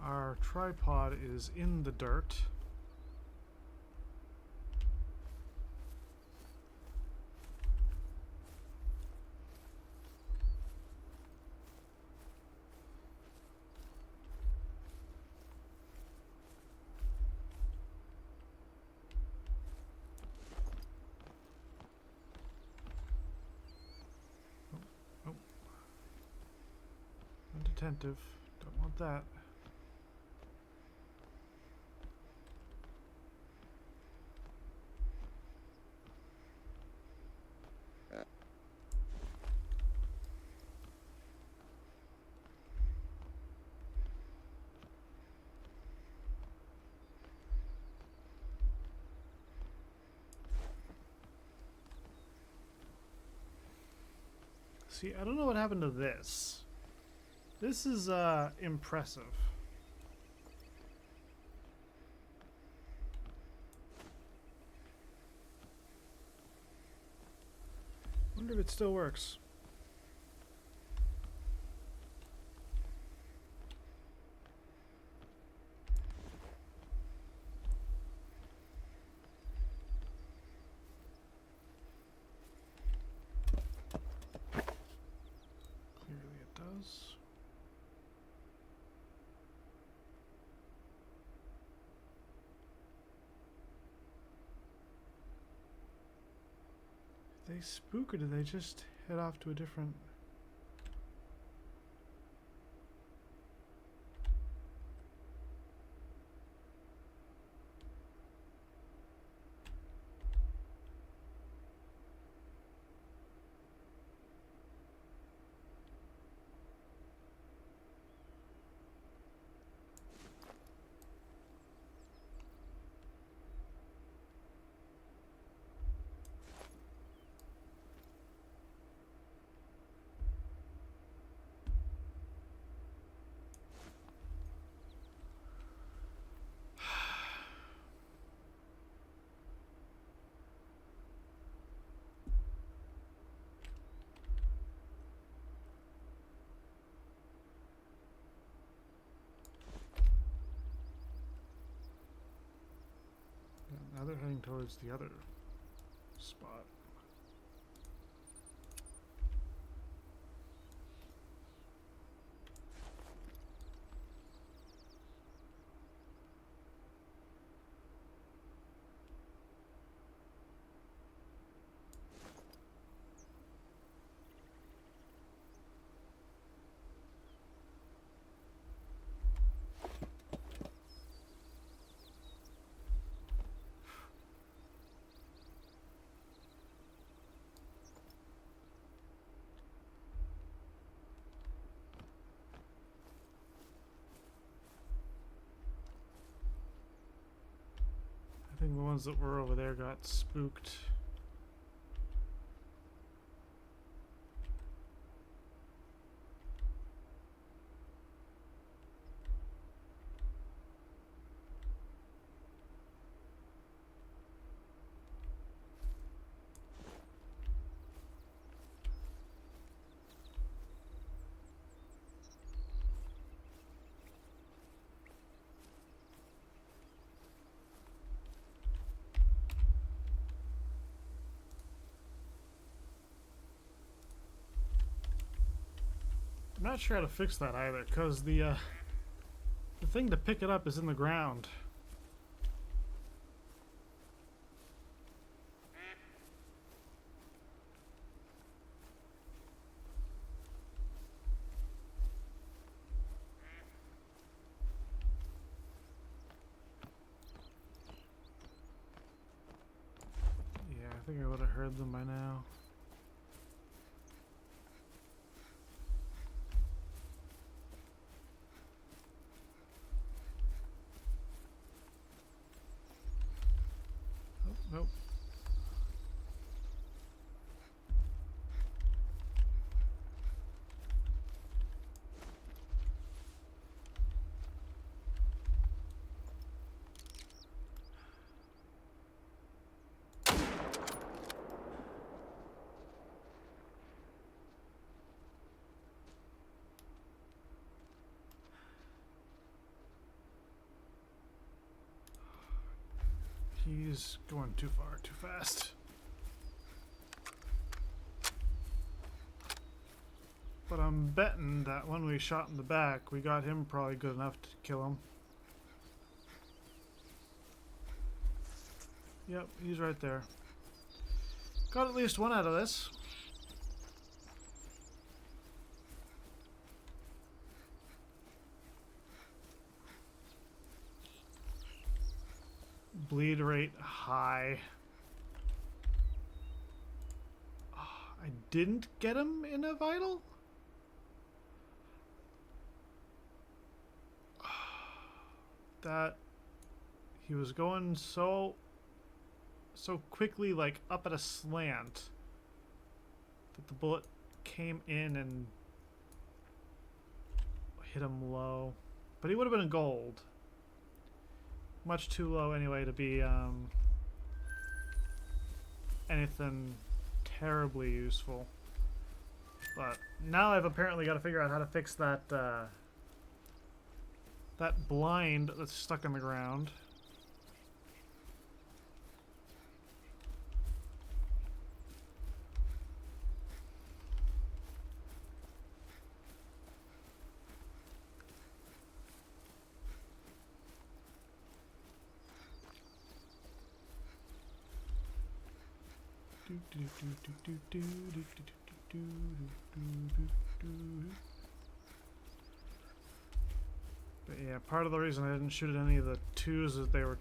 Our tripod is in the dirt. Oh. Unattentive. Don't want that. See, I don't know what happened to this. This is impressive. Wonder if it still works. Clearly it does. Did they spook or did they just head off to a different... Now they're heading towards the other spot. I think the ones that were over there got spooked. I'm not sure how to fix that either, because the thing to pick it up is in the ground. Yeah, I think I would have heard them by now. Nope. He's going too far, too fast. But I'm betting that when we shot in the back, we got him probably good enough to kill him. Yep, he's right there. Got at least one out of this. Bleed rate high. Oh, I didn't get him in a vital? That he was going so quickly, like up at a slant, that the bullet came in and hit him low. But he would have been a gold. Much too low anyway to be anything terribly useful. But now I've apparently got to figure out how to fix that that blind that's stuck in the ground. But yeah, part of the reason I didn't shoot at any of the twos that they were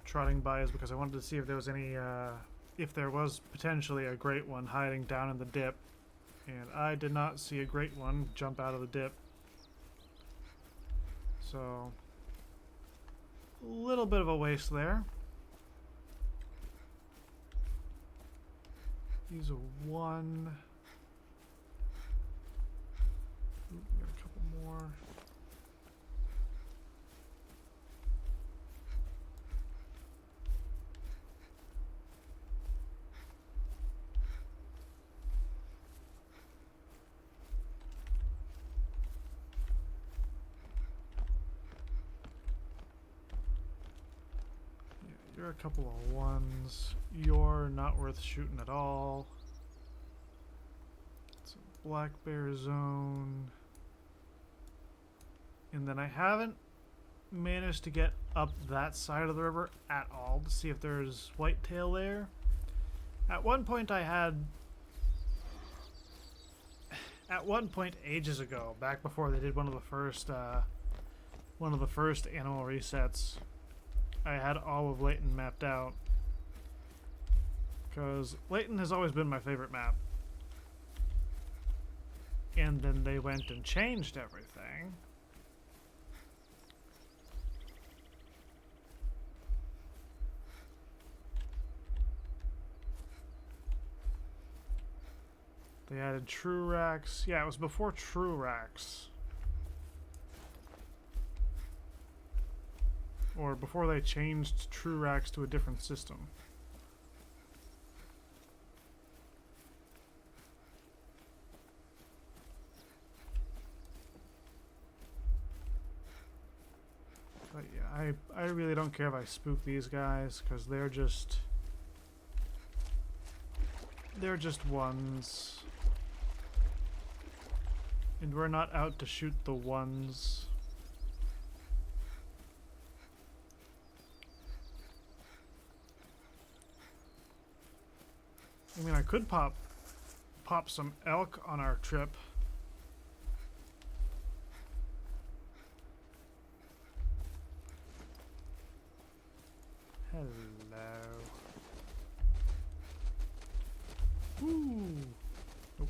trotting by is because I wanted to see if there was any, if there was potentially a great one hiding down in the dip. And I did not see a great one jump out of the dip. So, a little bit of a waste there. Use a 1. Ooh, got a couple more. You're a couple of 1s. You're not worth shooting at all. It's a black bear zone. And then I haven't managed to get up that side of the river at all to see if there's whitetail there. At one point ages ago, back before they did one of the first animal resets, I had all of Layton mapped out, because Layton has always been my favorite map. And then they went and changed everything. They added true racks. Yeah, it was before true racks. Or before they changed true racks to a different system. But yeah, I really don't care if I spook these guys, because they're just 1s. And we're not out to shoot the 1s. I mean, I could pop some elk on our trip. Hello. Ooh. Nope.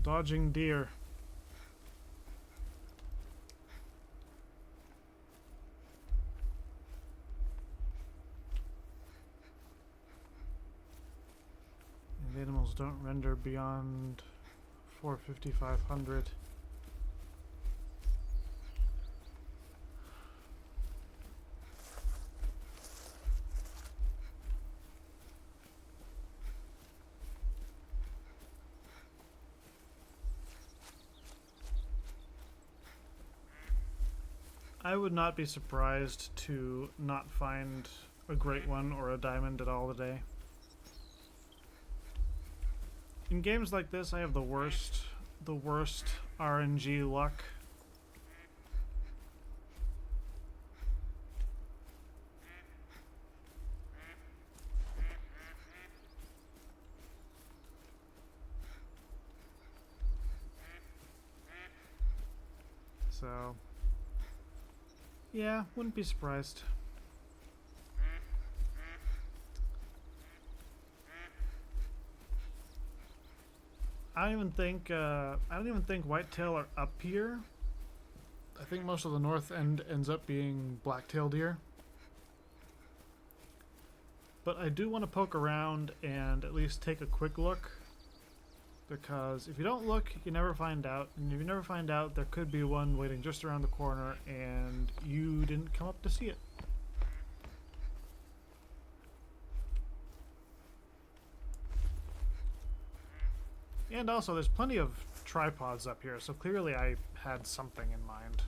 Dodging deer. Animals don't render beyond 450, 500. I would not be surprised to not find a great one or a diamond at all today. In games like this, I have the worst RNG luck. So, yeah, wouldn't be surprised. I don't even think whitetail are up here. I think most of the north end ends up being blacktail deer. But I do want to poke around and at least take a quick look, because if you don't look, you never find out, and if you never find out, there could be one waiting just around the corner and you didn't come up to see it. And also, there's plenty of tripods up here, so clearly I had something in mind.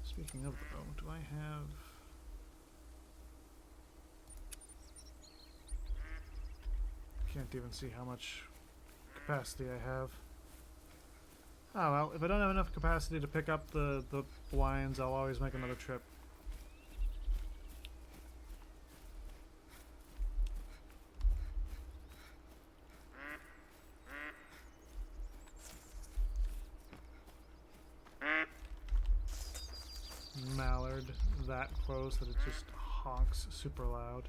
Speaking of though, do I have... Can't even see how much capacity I have. Oh well, if I don't have enough capacity to pick up the blinds, I'll always make another trip. Mallard that close that it just honks super loud.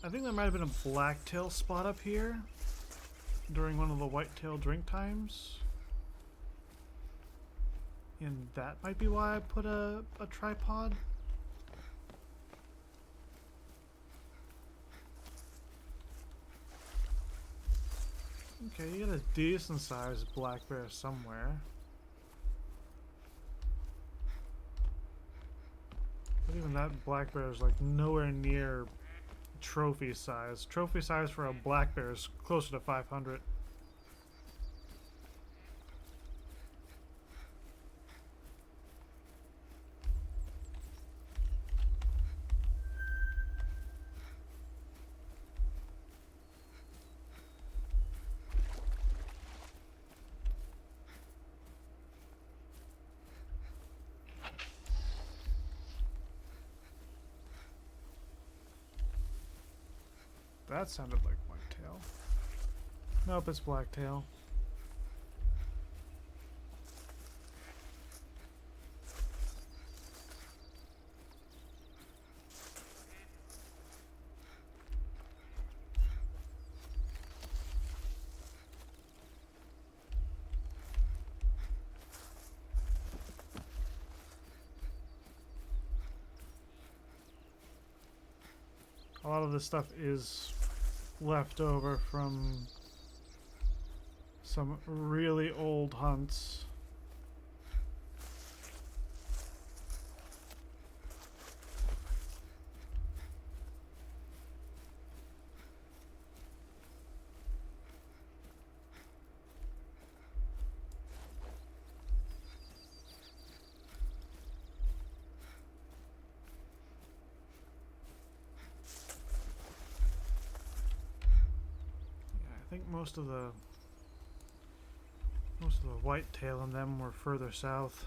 I think there might have been a blacktail spot up here during one of the whitetail drink times. And that might be why I put a tripod. Okay, you got a decent sized black bear somewhere. But even that black bear is like nowhere near trophy size. Trophy size for a black bear is closer to 500. That sounded like whitetail. Nope, it's blacktail. A lot of this stuff is left over from some really old hunts. I think most of the whitetail in them were further south.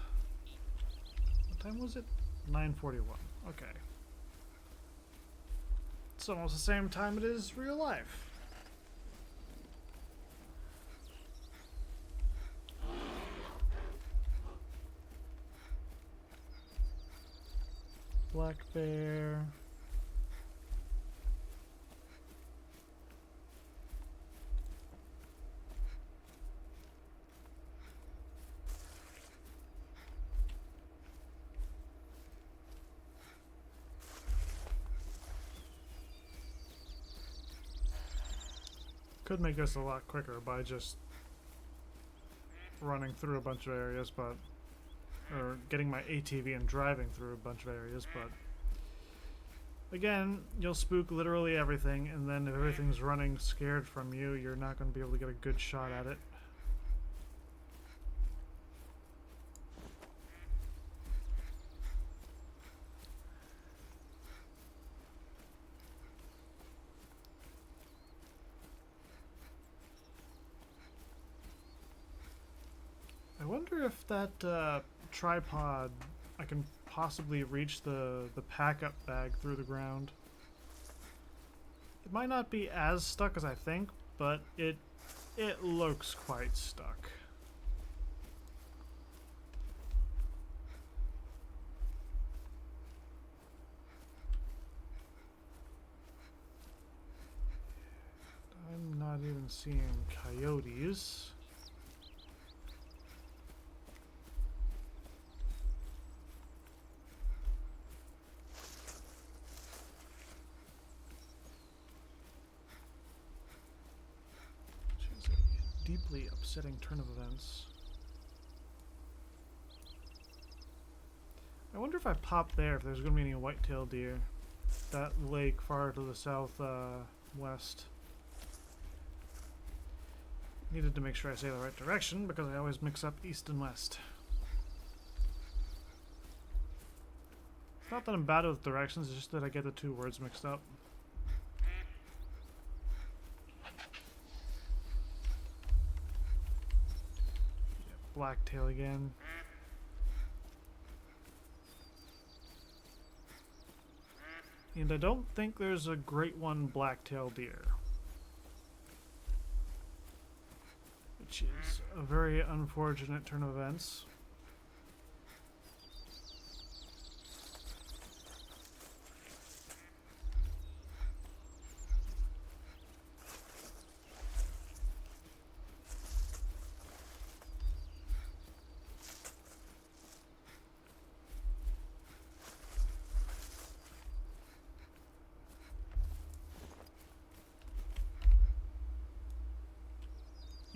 What time was it? 9:41. Okay. It's almost the same time it is real life. Black bear. Could make this a lot quicker by just running through a bunch of areas, but or getting my ATV and driving through a bunch of areas, but again, you'll spook literally everything, and then if everything's running scared from you, you're not going to be able to get a good shot at it. I wonder if that tripod, I can possibly reach the pack-up bag through the ground. It might not be as stuck as I think, but it looks quite stuck. been seeing coyotes. Which is a deeply upsetting turn of events. I wonder if I pop there, if there's going to be any white-tailed deer. That lake far to the south west. Needed to make sure I say the right direction because I always mix up east and west. It's not that I'm bad with directions, it's just that I get the two words mixed up. Yeah, blacktail again. And I don't think there's a great one blacktail deer. Which is a very unfortunate turn of events.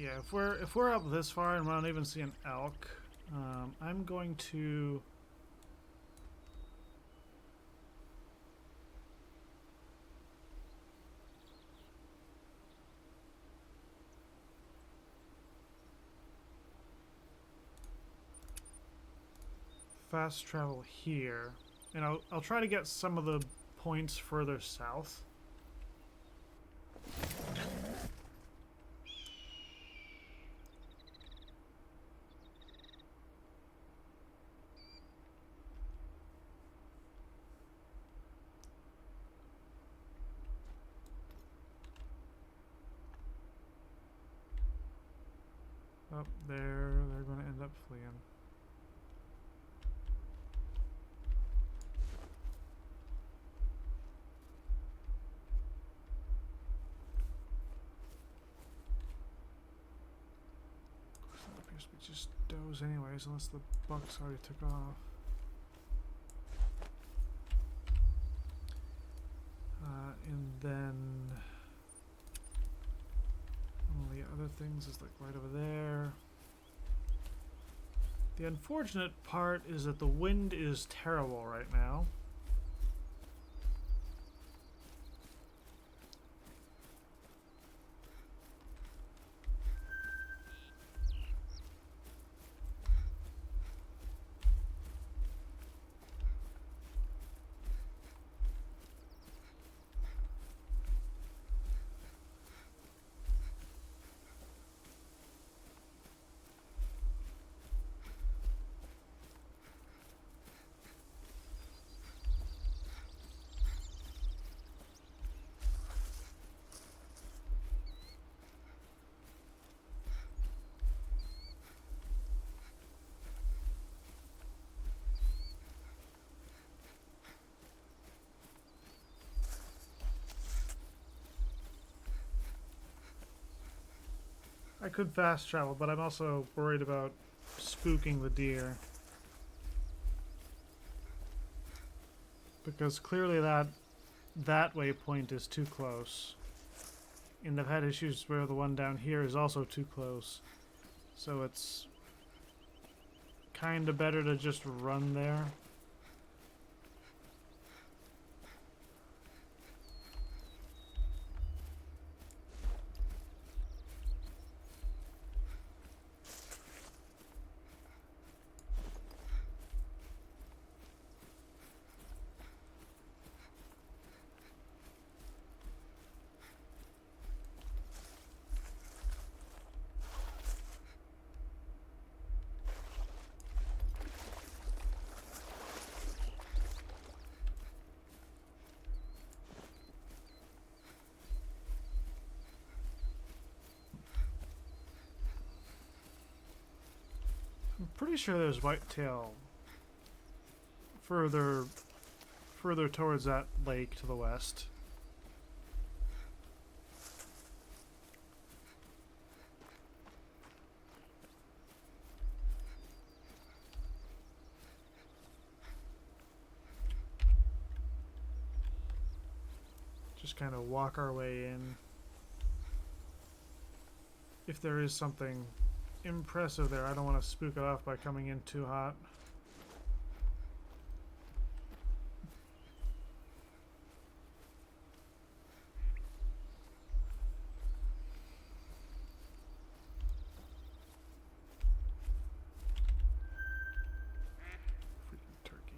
Yeah, if we're up this far and we don't even see an elk, I'm going to fast travel here, and I'll try to get some of the points further south. Up there, they're going to end up fleeing. That appears to be just does anyways, unless the bucks already took off. And then all the other things is like right over there. The unfortunate part is that the wind is terrible right now. I could fast travel, but I'm also worried about spooking the deer. Because clearly that waypoint is too close. And I've had issues where the one down here is also too close. So it's kinda better to just run there. I'm pretty sure there's whitetail further towards that lake to the west. kind of walk our way in. If there is something impressive there, I don't want to spook it off by coming in too hot. Freaking turkey.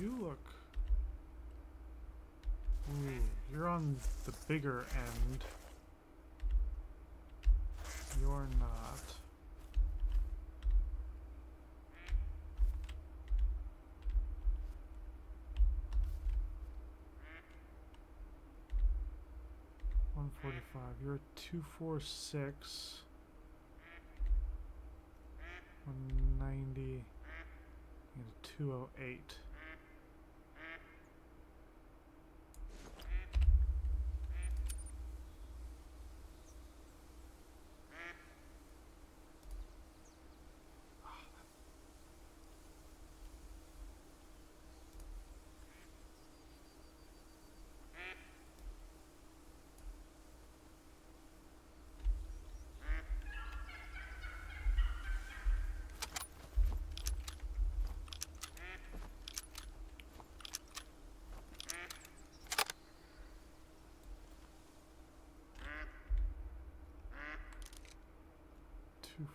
You look... Ooh, you're on the bigger end. You're not. $145. You're 246. 190 and 208.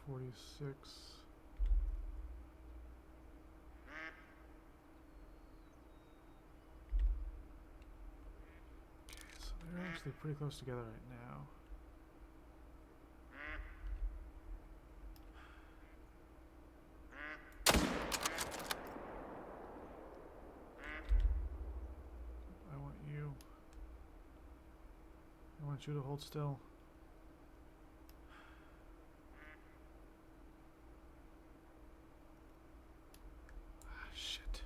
$246. Okay, so they're actually pretty close together right now. I want you. I want you to hold still. Shit.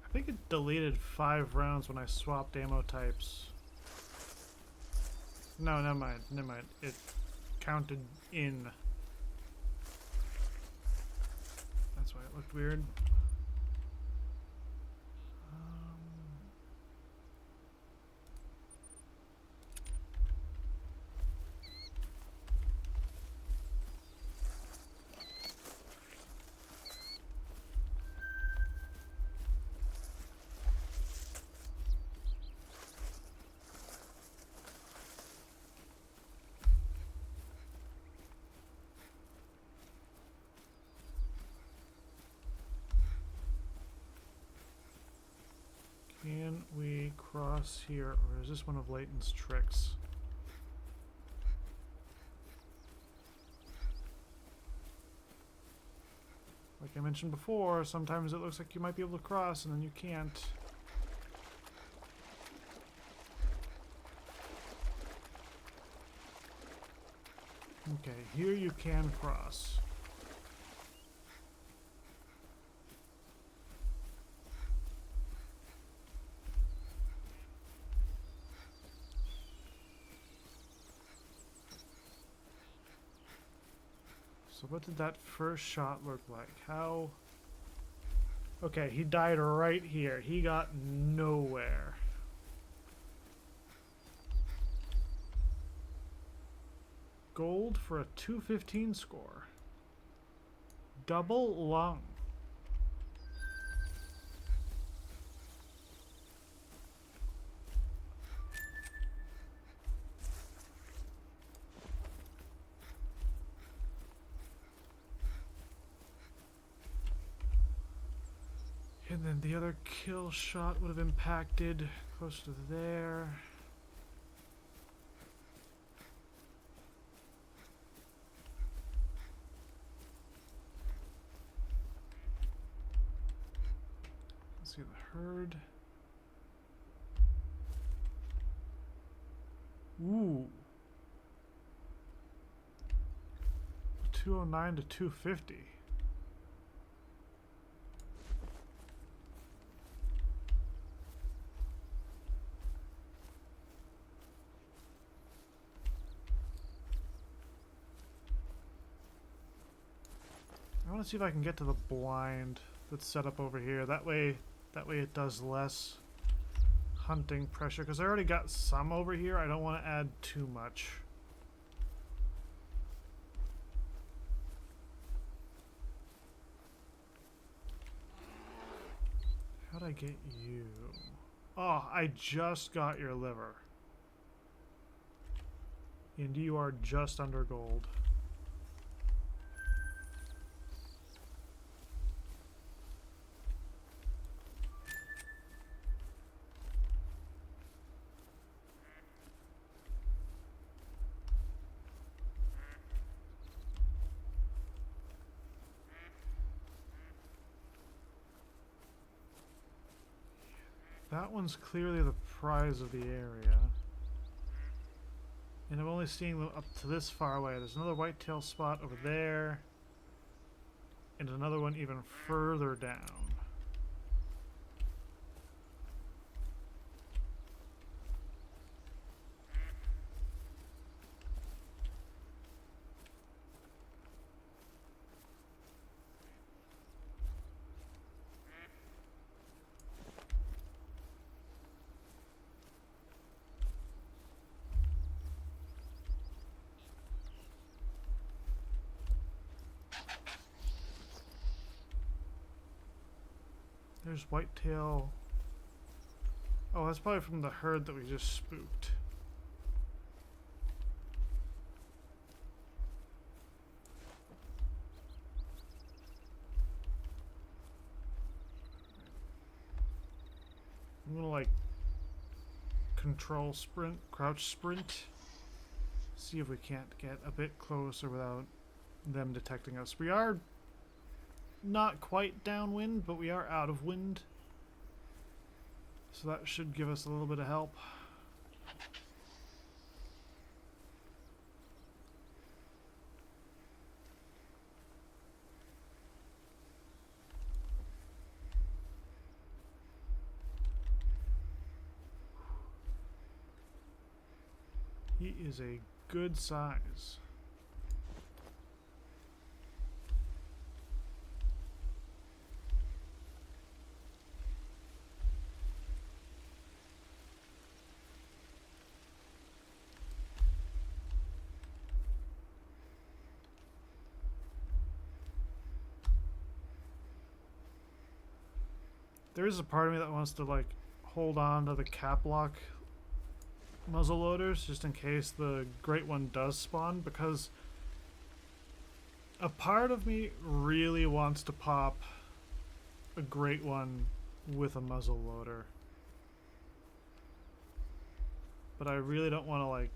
I think it deleted 5 rounds when I swapped ammo types. No, never mind. Never mind. It counted in. That's why it looked weird. Can we cross here, or is this one of Layton's tricks? Like I mentioned before, sometimes it looks like you might be able to cross and then you can't. Okay, here you can cross. So what did that first shot look like? How... Okay, he died right here. He got nowhere. gold for a 215 score. Double lung. And then the other kill shot would have impacted close to there. Let's see the herd. Ooh. 209 to 250. I want to see if I can get to the blind that's set up over here. That way it does less hunting pressure, because I already got some over here. I don't want to add too much. How'd I get you? Oh, I just got your liver. And you are just under gold. That one's clearly the prize of the area. And I'm only seeing them up to this far away. There's another whitetail spot over there. And another one even further down. There's whitetail. Oh, that's probably from the herd that we just spooked. I'm gonna like control sprint, crouch sprint. See if we can't get a bit closer without them detecting us. We are not quite downwind, but we are out of wind. So that should give us a little bit of help. He is a good size. There is a part of me that wants to like hold on to the cap lock muzzle loaders just in case the great one does spawn, because a part of me really wants to pop a great one with a muzzle loader, but I really don't want to like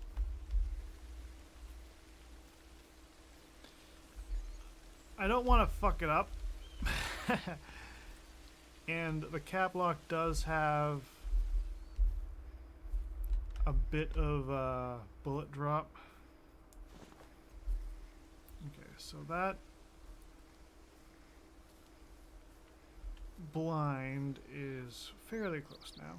I don't want to fuck it up. And the cap lock does have a bit of bullet drop. Okay, so that blind is fairly close now.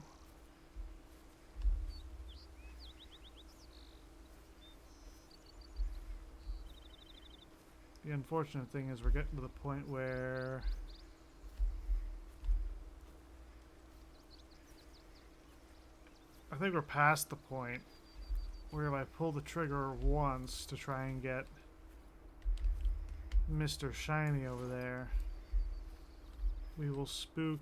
The unfortunate thing is we're getting to the point where I think we're past the point where if I pull the trigger once to try and get Mr. Shiny over there, we will spook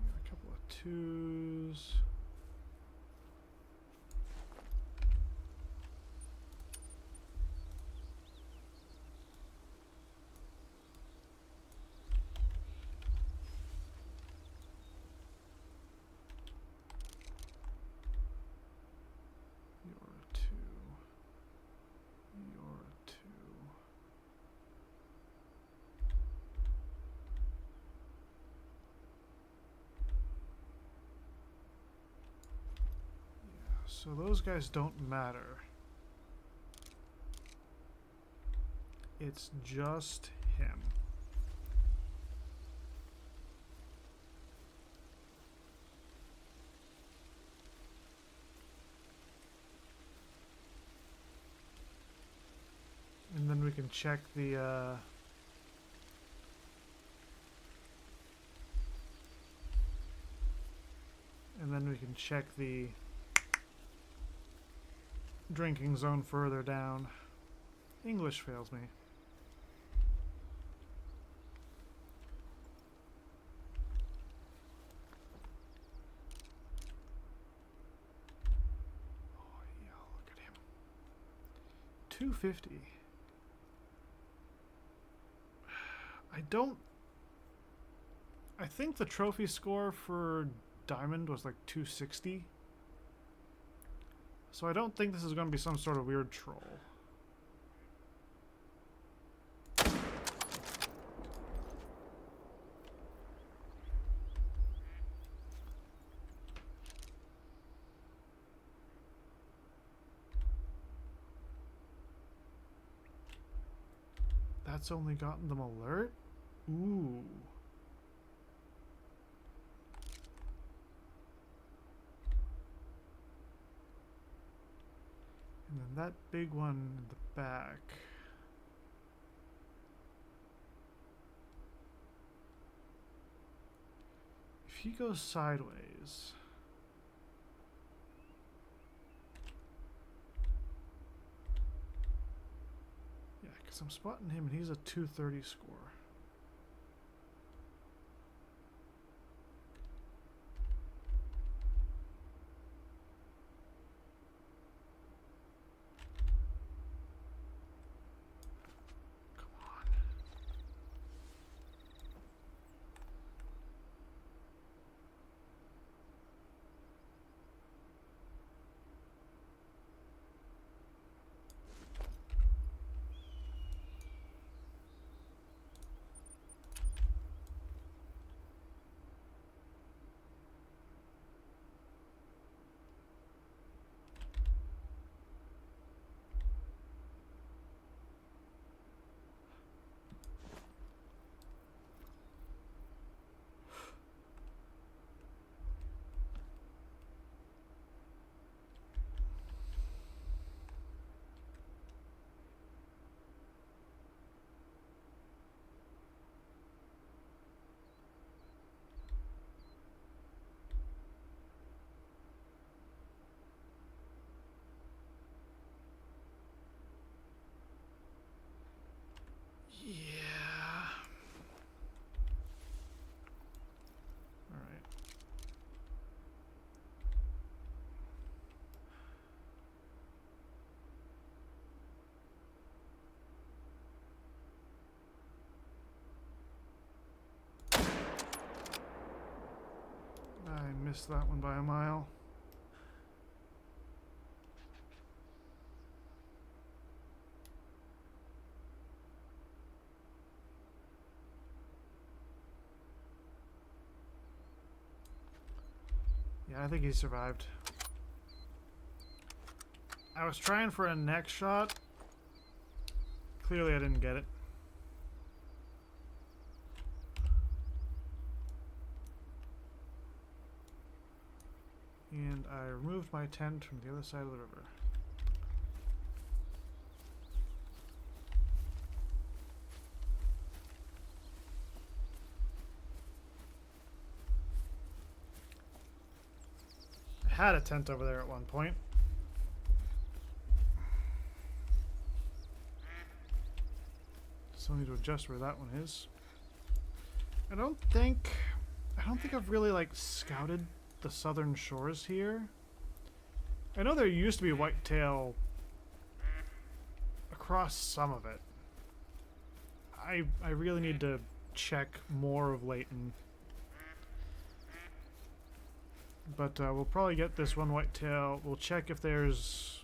a couple of twos. You're a two. You're a two. So those guys don't matter. It's just him. And then we can check the drinking zone further down. English fails me. Oh yeah, look at him. 250. I think the trophy score for Diamond was like 260. So I don't think this is going to be some sort of weird troll. That's only gotten them alert? Ooh. And then that big one in the back. If he goes sideways... Yeah, because I'm spotting him and he's a 230 score. Yeah. All right. I missed that one by a mile. Yeah, I think he survived. I was trying for a neck shot. Clearly I didn't get it. And I removed my tent from the other side of the river. had a tent over there at one point. Still need to adjust where that one is. I don't think I've really like scouted the southern shores here. I know there used to be whitetail across some of it. I really need to check more of Layton. But we'll probably get this one whitetail. We'll check if there's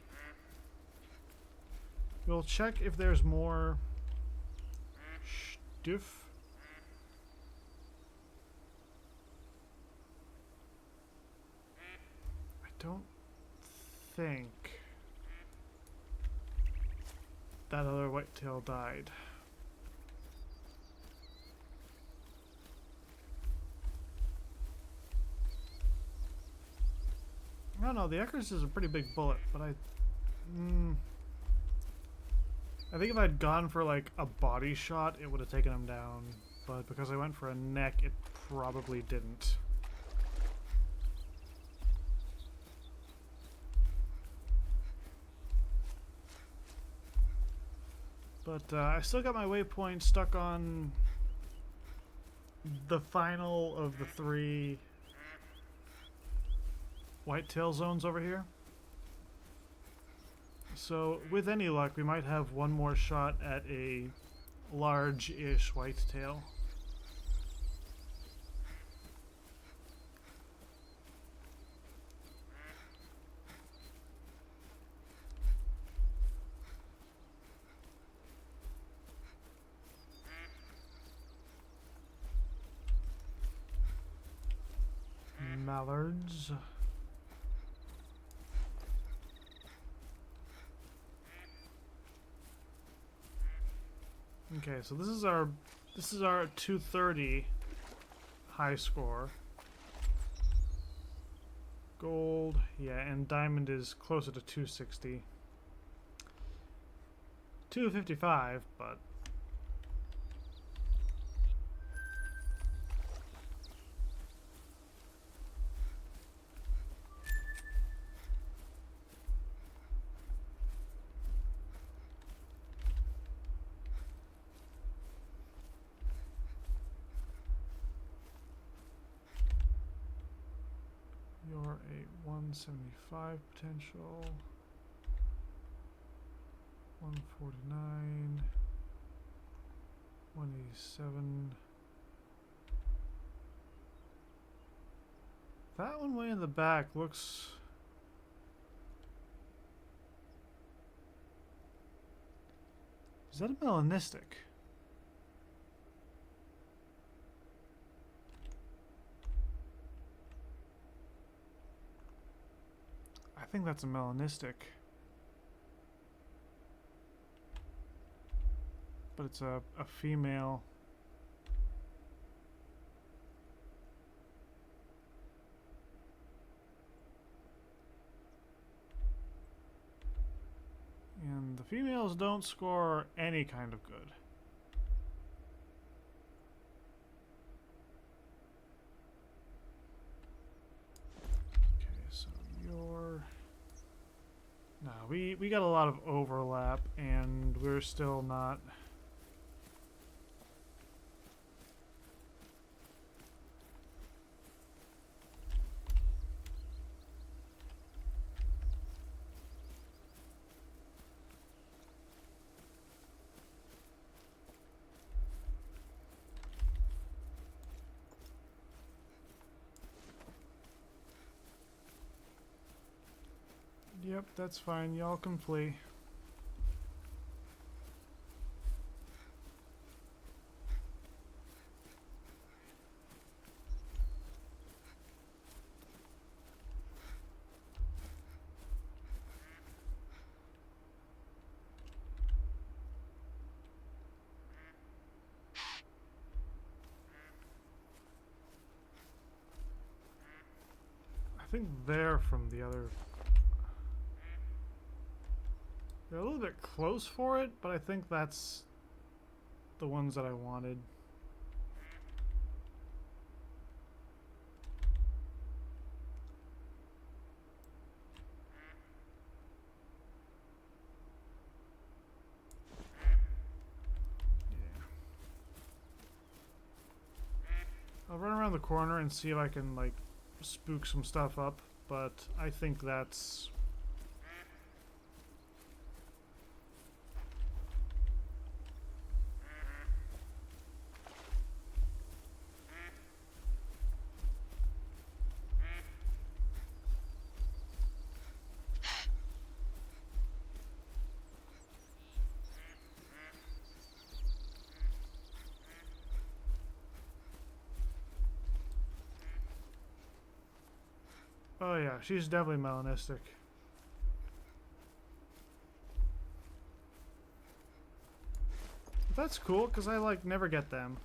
more stiff. I don't think that other whitetail died. I don't know, the Eckers is a pretty big bullet, but I think if I'd gone for like a body shot, it would have taken him down. But because I went for a neck, it probably didn't. But I still got my waypoint stuck on the final of the 3 whitetail zones over here. So with any luck, we might have one more shot at a large-ish whitetail. Mallards. Okay, so this is our 230 high score. Gold, yeah, and diamond is closer to 260. 255, but you're a 175 potential. 149. 187. That one way in the back looks... Is that a melanistic? I think that's a melanistic. But it's a female. And the females don't score any kind of good. Okay, so you're... No, we got a lot of overlap, and we're still not... Yep, that's fine. Y'all can flee. I think they're from the other... They're a little bit close for it, but I think that's the ones that I wanted. run around the corner and see if I can, like, spook some stuff up, but I think that's... Oh yeah, she's definitely melanistic. But that's cool, because I, like, never get them.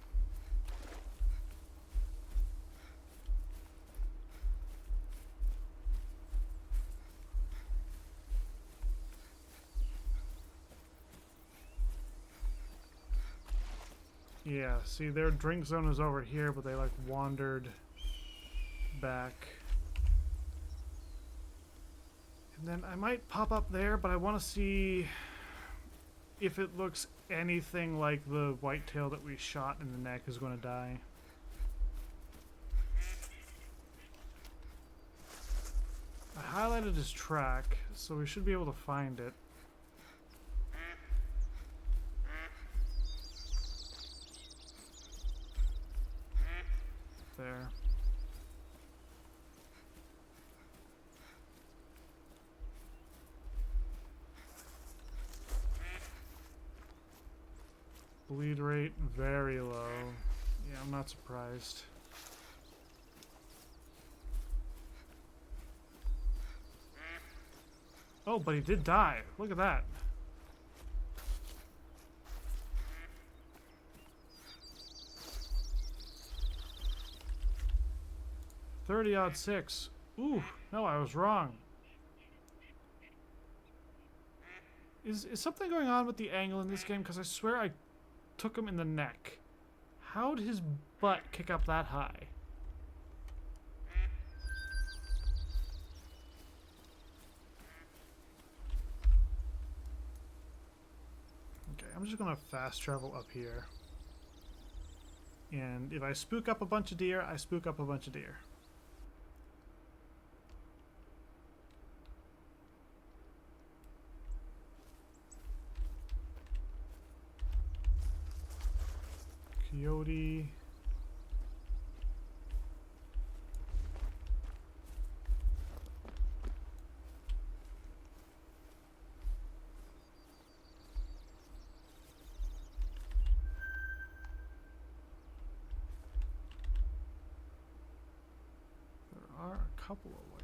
Yeah, see, their drink zone is over here, but they, like, wandered back. And then I might pop up there, but I want to see if it looks anything like the whitetail that we shot in the neck is going to die. I highlighted his track, so we should be able to find it. There. Bleed rate very low. Yeah, I'm not surprised. Oh, but he did die. Look at that. $30-6. Ooh, no, I was wrong. Is something going on with the angle in this game? Because I swear I took him in the neck. How'd his butt kick up that high? Okay, I'm just gonna fast travel up here. And if I spook up a bunch of deer, I spook up a bunch of deer. Coyote. There are a couple of whitetail.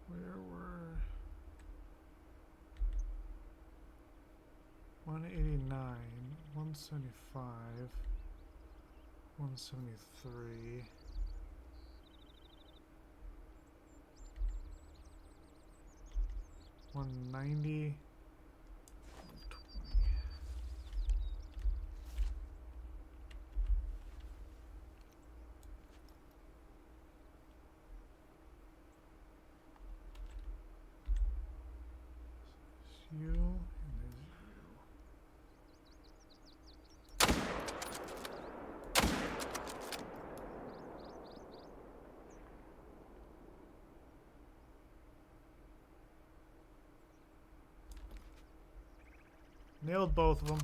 Where were 189, 175, 173, 190, 120. You and there's you. Nailed both of them.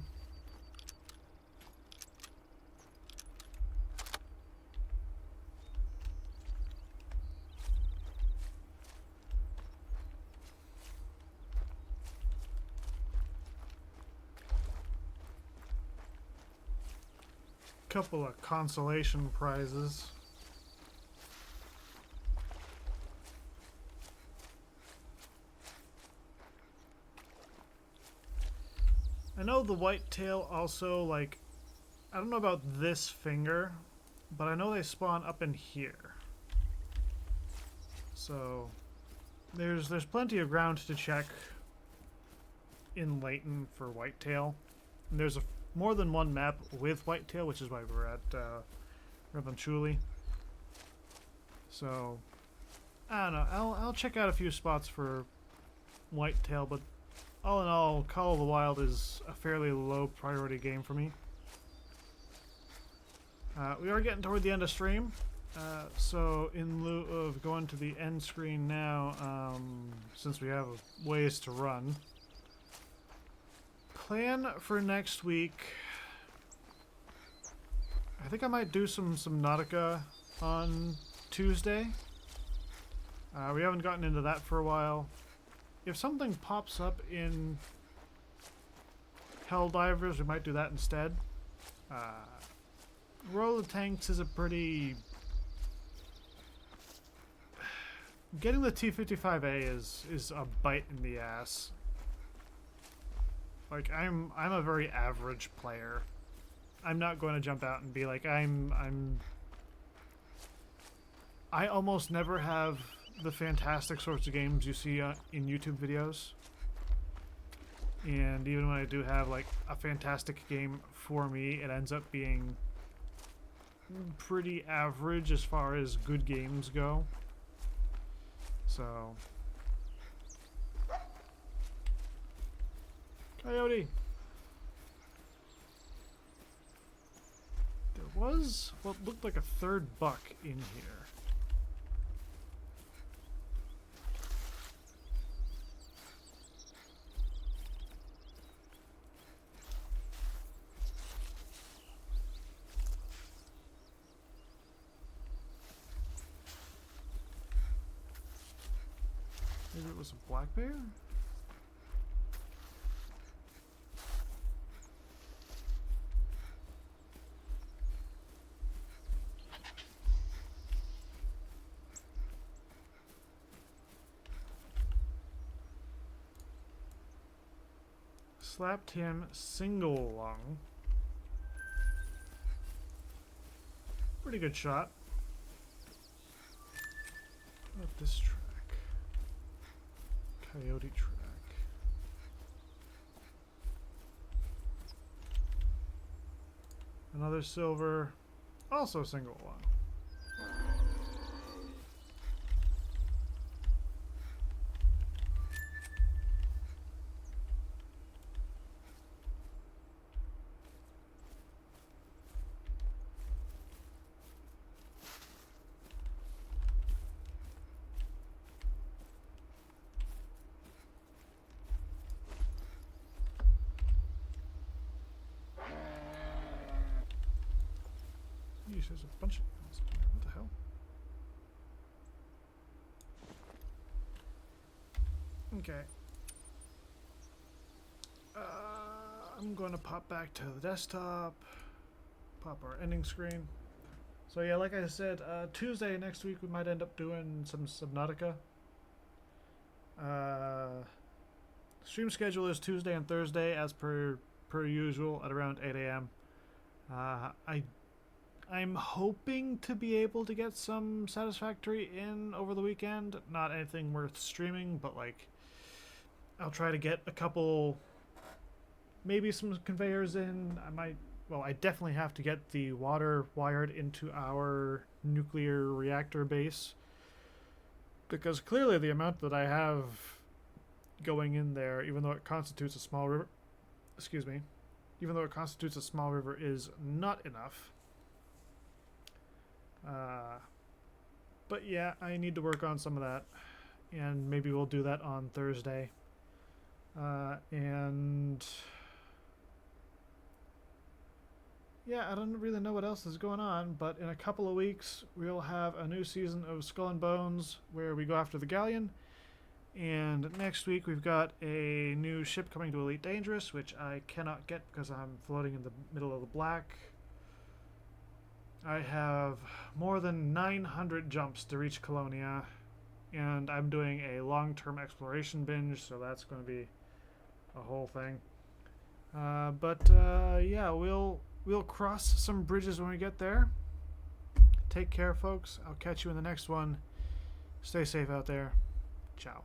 Couple of consolation prizes. I know the whitetail also, like, I don't know about this finger, but I know they spawn up in here. So there's plenty of ground to check. in Layton for whitetail. And there's more than one map with whitetail, which is why we're at Revanchuli. So, I don't know. I'll check out a few spots for whitetail, but all in all, Call of the Wild is a fairly low priority game for me. We are getting toward the end of stream, so in lieu of going to the end screen now, since we have ways to run, plan for next week. I think I might do some Nautica on Tuesday. We haven't gotten into that for a while. If something pops up in Helldivers, we might do that instead. Roll of Tanks is a pretty... Getting the T55A is a bite in the ass. Like, I'm a very average player. I'm not going to jump out and be like, I almost never have the fantastic sorts of games you see in YouTube videos. And even when I do have like a fantastic game for me, it ends up being pretty average as far as good games go. So, Coyote. There was what looked like a third buck in here. Maybe it was a black bear? Slapped him single lung. Pretty good shot. What about this track? Coyote track. Another silver, also single lung. Yeesh, there's a bunch of animals in here. What the hell? Okay. I'm going to pop back to the desktop. Pop our ending screen. So yeah, like I said, Tuesday next week we might end up doing some Subnautica. Stream schedule is Tuesday and Thursday as per usual at around 8 a.m. I'm hoping to be able to get some Satisfactory in over the weekend. Not anything worth streaming, but like I'll try to get a couple, maybe some conveyors in. I definitely have to get the water wired into our nuclear reactor base, because clearly the amount that I have going in there, even though it constitutes a small river, even though it constitutes a small river, is not enough. But yeah, I need to work on some of that, and maybe we'll do that on Thursday. And yeah, I don't really know what else is going on, but in a couple of weeks we'll have a new season of Skull and Bones where we go after the galleon. And next week we've got a new ship coming to Elite Dangerous, which I cannot get because I'm floating in the middle of the black. I have more than 900 jumps to reach Colonia, and I'm doing a long-term exploration binge, so that's going to be a whole thing. Yeah, we'll cross some bridges when we get there. Take care, folks. I'll catch you in the next one. Stay safe out there. Ciao.